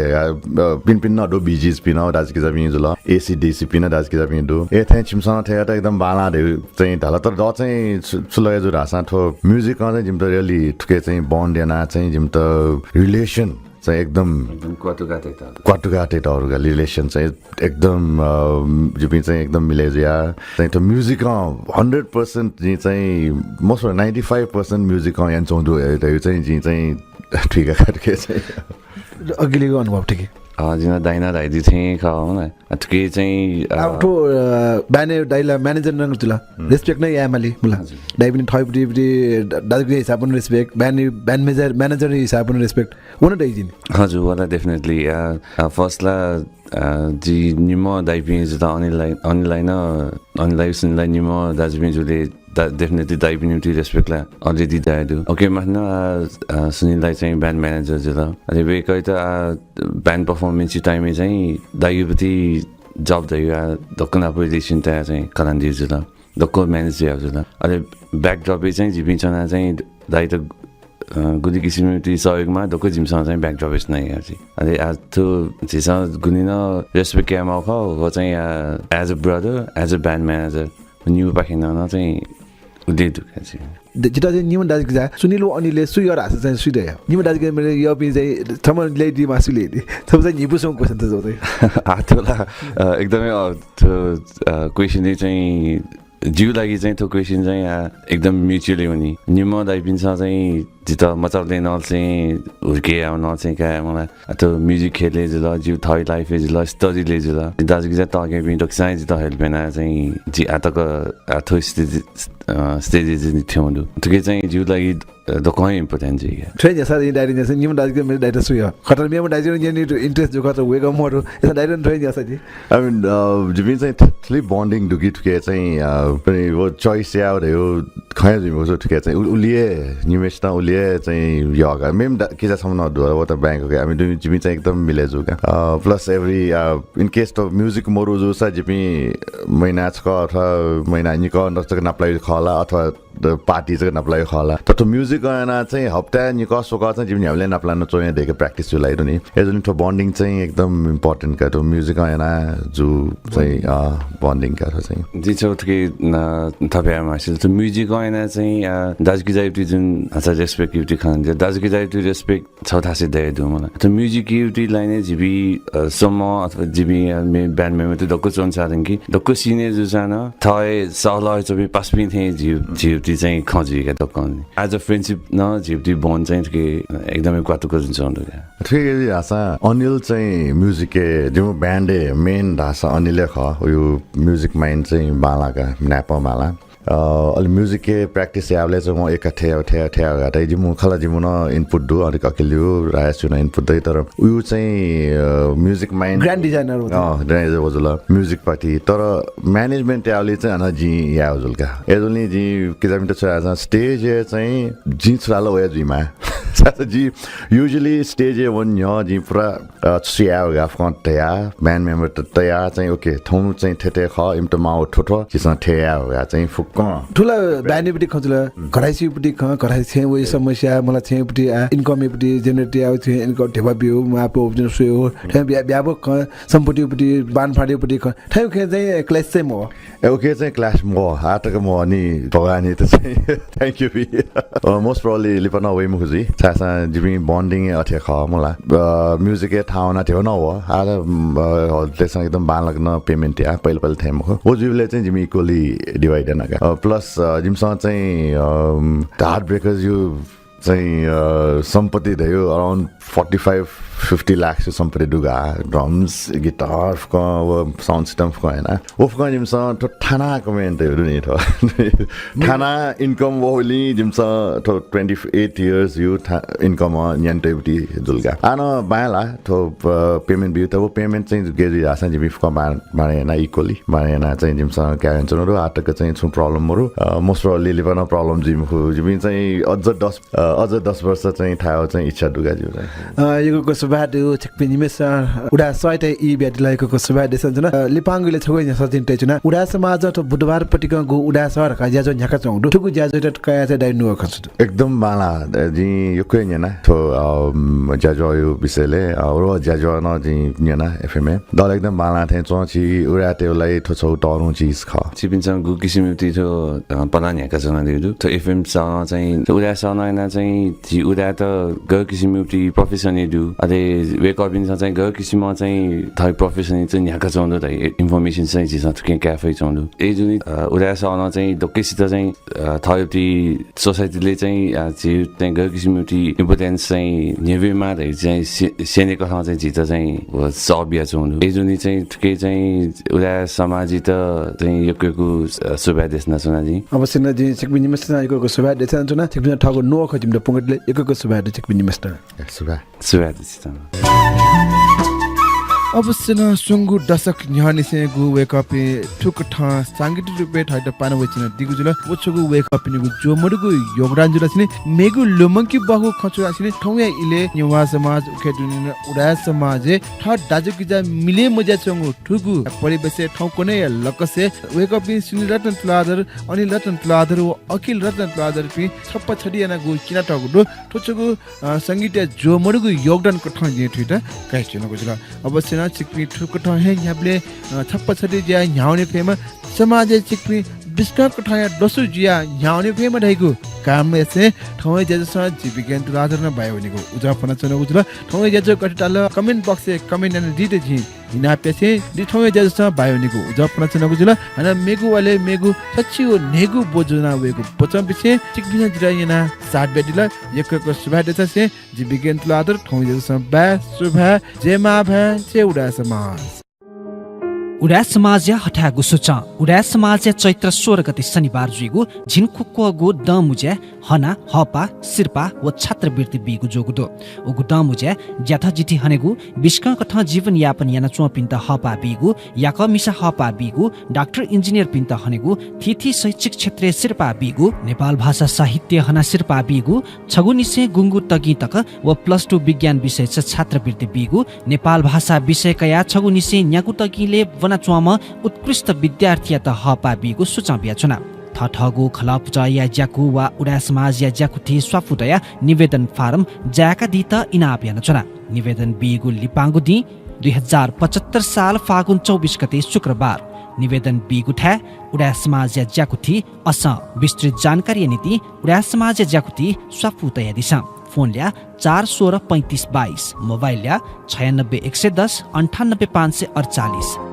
पिन पिन न दो बीजीस पिन दाजगिजा पिन जुल एसीडीसी पिन दाजगिजा पिन दो ए थाइ छिमसँग थाइ त एकदम बाला दे चाहिँ ढाला तर द चाहिँ सुलय जु रासा थो म्युजिक चाहिँ जिम त रियली ठुके चाहिँ बन्ड याना चाहिँ जिम त रिलेसन चाहिँ एकदम क्वाटुगाटेटहरुका रिलेसन चाहिँ एकदम जिपि चाहिँ एकदम मिलेजिया चाहिँ त म्युजिक 100% जी चाहिँ मोस्ट 95% म्युजिक यहाँ चौधो यो चाहिँ जी चाहिँ ठिका काटके चाहिँ अघिलेको अनुभव ठिकै जिना दाइना दाइदी थिए खाओ न अटके चाहिँ आउटो बाने दाइला म्यानेजर नङ तुला रेस्पेक्ट नै यामाली मुला दाइ पनि थइपटी दाजुको हिसाबले रेस्पेक्ट ब्यान्ड म्यानेजर हिसाबले रेस्पेक्ट वन दाइजिन हजुर वाला डेफिनेटली फर्स्टला जी निमो दाइपिङ जुदा अनलाइन सुनलाइन निमो दाजुपिङ जुले डेफिनेटली दाइपिङटी रेस्पेक्टला अलरेडी दाइदु ओके मान्न सुनिललाई चाहिँ ब्यान्ड म्यानेजर जुदा अनि बेकै त ब्यान्ड पर्फर्मेन्स टाइममा चाहिँ दाइपति जब दाइया दक्कना पोजिसन त चाहिँ कलान्दी जुदा दक्को म्यानेज या जुदा अनि ब्याकड्रपै चाहिँ जिपिङचना चाहिँ दाइ त गुदी किसिमटी सहयोगमा दक्को जिमसँग चाहिँ ब्याकड्रप नै याची अनि आज तो जिसँग गुनिन रेस्पेक्ट क्यामा हो चाहिँ as a brother as a band manager न्यू पाखिन चाहिँ उदे दुखाछि जिता चाहिँ निमन दाजु जा सुनिलो अनिले सुयर हास चाहिँ सुइदय निमन दाजु मेरो यो पनि चाहिँ थमन लेडी मासुले दि सब चाहिँ निपुसँग क्वेशन त जोदै हातला एकदमै क्वेशन चाहिँ जिउ लागि चाहिँ त्यो क्वेशन चाहिँ एकदम म्युचुअली हुने निमो दाइपिन्छ चाहिँ जिता मचाउँदै न चाहिँ हुर्के आउन चाहिँ क्या मलाई त्यो म्युजिक खेले जुल जिउ थै लाइफ जुल स्टडीले जुल दाजुको चाहिँ तगे पनि टक्साइ जिता हेल्प बेना चाहिँ जी आतको आथो स्टेज थियो त्यो चाहिँ जिउ लागि दोकान इम्पोर्टेन्ट चाहिँ ट्रेन जसा डाइरेक्ट जसा निमन दाजुको मेरो डाइरेक्ट सुयो खतर मेमो डाइरेक्ट नि इन्ट्रेस्ट जो खतर वेक मोर यता डाइरेक्ट ट्रेन जसा जी आई मीन जिबिन चाहिँ थ्ली बन्डिङ दुकी ठुके चाहिँ पनि वो चोइस या हो खै जिमो जो ठुके चाहिँ उलिए निमेशता उलिए चाहिँ योगा मेम के जसम न दो वो त बैंक के हामी दुई जिबिन चाहिँ एकदम मिले जो का plus every in case of music मोरो जो सा जिबि महिना छ अथवा महिना निको नस्तक नप्लाई खला अथवा पार्टी चाहिँ नप्लाई खला त म्युजिक गाना चाहिँ हप्ता निको सोका चाहिँ जिबिन हामीले नप्लान चोया देखे प्र्याक्टिस जो लाइदो नि एजन to bonding चाहिँ एकदम इम्पोर्टेन्ट का तो म्युजिक गाना जो चाहिँ बन्डिङ का चाहिँ जी चौथके थप्यामा छ म्युजिक गाना चाहिँ दाजुकी जाइटी जुन अच्छा रेस्पेक्ट युटी खान दाजुकी जाइटी रेस्पेक्ट छ थासे दे दु मलाई त म्युजिक युटी लाइन जिबी सम्म अथवा जिबी ब्यान्ड मेम्बर त दक्को चोन सादन कि दक्को सिने जो जान थय सहला चाहिँ पासपिन थे जिउटी चाहिँ खजिका दक्कन एज अ फ्रेन्डशिप न जिउटी बन्ड चाहिँ के एकदमै क्वाटुको जुन छ ठिकै आसा अनिल चाहिँ म्युजिक के जो ब्यान्ड मेन धासा अनिल ख यो म्युजिक माइन्ड चाहिँ बालाका न्यापा माला अलि म्युजिक के प्र्याक्टिस यावले चाहिँ म एका ठ्या गाटै जिमु खला जिमु न इनपुट दु अनि ककिलियो रायस न इनपुट दै तर उयो चाहिँ म्युजिक माइन्ड ग्रान्ड डिजाइनर हो डिजाइनर वजुल म्युजिक पार्टी तर म्यानेजमेन्ट यावले चाहिँ अन जी या वजुल का एजोली जी के जामिन त छ स्टेज चाहिँ जिन्स रालो वया जिमा जी युजुअली स्टेज वन यहाँ जी पुरा चिया होगा फ्रंट तया बैंड मेंबर त तया चाहिँ ओके थौनु चाहिँ ठेटे ख इम त माउ ठोठो जिसँग ठेया होगा चाहिँ फुक्क ठुला ब्यान्डपट्टि खजुला घराइसीपट्टि घराइ छे वो समस्या मलाई छेपट्टि इन्कमपट्टि जेनेरेट आउ छे इन्कम ढेबा बिउ मापो ओब्जन सुयो ब्याबो सम्पत्तिपट्टि बानफाडीपट्टि ठ्याउ खे चाहिँ क्लास चाहिँ म ओके चाहिँ क्लास म हाटको म अनि भगवानी त चाहिँ थ्यांक यू बी मोस्ट प्रोबब्ली लिपना वे मुखुजी छासा जिबी बॉन्डिंग अथे ख मला म्युजिक ए ठाउना थियो न हो आज त्यसमा एकदम बान लाग्न पेमेन्ट या पहिलो पहिलो थेम हो वो जुले चाहिँ जिमी इक्वली डिवाइड न का प्लस जिमसँग चाहिँ हार्ट ब्रेकर्स यु चाहिँ सम्पत्ति थियो अराउन्ड 45-50 लाख से सम्पत्ति दुगा ड्रम्स गिटार को वो साउन्ड सिस्टम को हैन उफको जिमसा तो थाना कमेन्टहरु नि थो थाना इन्कम वोली जिमसा तो 28 इयर्स यु इन्कम न्यान्टेबिटी दुलगा आनो बाला तो पेमेन्ट बिउ त वो पेमेन्ट चाहिँ गेरी आसा जिमी फको माने ना इक्वली माने ना चाहिँ जिमसा क्यान्सरहरु आटक चाहिँ छु प्रब्लमहरु मोस्ट प्रोबब्ली लिभर प्रब्लम जिमी चाहिँ अझ 10 वर्ष चाहिँ थाहा चाहिँ इच्छा दुगा जिउ यो सुबादु छिकपिनी मेसा उडा सयटे इ ब्याटिलाइको सुबादु सञ्जना लिपाङ्गले छगै सजिन टेचुना उडा समाज त बुधबार पटिक गु उडा सहर का ज्याजो झ्याका चौडु ठुकु ज्याजो त कया चाहिँ डाइनु खसु एकदम बाला जी यो कोइ न्याना थो ज्याजो यो विषयले रो ज्याजो न जी न्याना एफएम दल एकदम बाला थे चोची उडा तेलाई थो छौ टरु चीज ख छिपिन्छ गु किसिमति थो पलान्याका जना दिउ थो एफएम सा चाहिँ उडा सनाइना चाहिँ जी उडा त ग किसिमति प्रोफेसन दु अरे वेक अप इन चाहिँ ग किसिममा चाहिँ थै प्रोफेसन चाहिँ न्याका चाउँदो त इन्फर्मेसन चाहिँ जिस थके क्याफे चाउँदो ए जुनि उडा सना चाहिँ दोकेसित चाहिँ थैति सोसाइटीले चाहिँ चाहिँ ग किसिमति इम्पोर्टेन्स चाहिँ नेवेमा दै चाहिँ सेनेको ठाउँ चाहिँ जित चाहिँ सबिया चाउँदो ए जुनि चाहिँ थके चाहिँ उडा समाजिक चाहिँ योको सुबा देशना सुनाजी अवश्य न जी छिकपिनी मेसा योको सुबा देशना सुना छिकपिनी ठाउको नो खजिम द पुंगटले योको सुबा दे छिकपिनी मेसा सुबा अवश्य न सुंगु दशक न्यानिसे गु वेकअप ठुक ठ सांगीतिक रुपे ठाइट पान वचिन दिगुजुल वछगु वेकअप निगु जो मडुगु योगदान जुल छिने मेगु लोमंकी बहु खचु आसिने ठौया इले निवा समाज उखेदुनि उडा समाज ठ दाजुकिजा मिले मजा चंगु ठुगु परिवेश ठौ कोने लकसे वेकअप सुनिल रत्न तुलाधर अनिल रत्न तुलाधर व अकिल रत्न तुलाधर पि छप्प छडियाना गु किना टगु ठुचगु संगीत जो मडुगु योगदान को ठ जे ठिटा काइचन गुजुल अवश्य चिकपी ठुकट है यहाँले छप्प छडी ज्या न्याउने फेमा समाज चिकपी बिस्का कठाया दसु जिया न्याउने फेमा ढाइगु काम एसे ठौय जजसा जीविकेन तुलाधर न बायोनिको उजाफना चन उजला ठौय जज कटाल कमेन्ट बक्स ए कमेन्ट न दिते जी हिना पेसे दि ठौय जजसा बायोनिको उजाफना चन उजला हना मेगु वाले मेगु सच्चियो नेगु बोजना वेगु बचम पिसे चिकबिना जिरायना सात बेदिला यकको सुभा देता से जीविकेन तुलाधर ठौय जजसा बा सुभा जेमा भा चेउडा समाज उडा समाज हठ्यागु सुच उडा समाज चैत्र 16 गते शनिबार जुइगु झिनखुक्को दमुजे हना हपा सिरपा व छात्रवृत्ति बिगु जोगुदो उगु दमुजे ज्याथा जिति हनेगु बिस्का कथा जीवन यापन याना चो पिन्त हपा बिगु याक मिसा हपा बिगु डाक्टर इन्जिनियर पिन्त हनेगु थिथि शैक्षिक क्षेत्र सिरपा बिगु नेपाल भाषा साहित्य हना सिरपा बिगु छगुनिसे गुंगु तगी तक व +2 विज्ञान विषय छात्रवृत्ति बिगु नेपाल भाषा विषय कया छगुनिसे न्याकु तगीले वनाचुवामा उत्कृष्ट विद्यार्थी त हपा बिगु सुचाबिया छुना ठठगु खलापुचा या ज्याकु वा उडा समाज या ज्याकुथि स्वाफुतया निवेदन फारम ज्याका दित इनापियान छुना निवेदन बिगु लिपाङ्गु दि 2075 साल फागुन 24 गते शुक्रबार निवेदन बिगु ठ्या उडा समाज या ज्याकुथि अस विस्तृत जानकारी नीति उडा समाज या ज्याकुथि स्वाफुतया दिशा फोन ल्या 416 3522 मोबाइल ल्या 96 110 98 548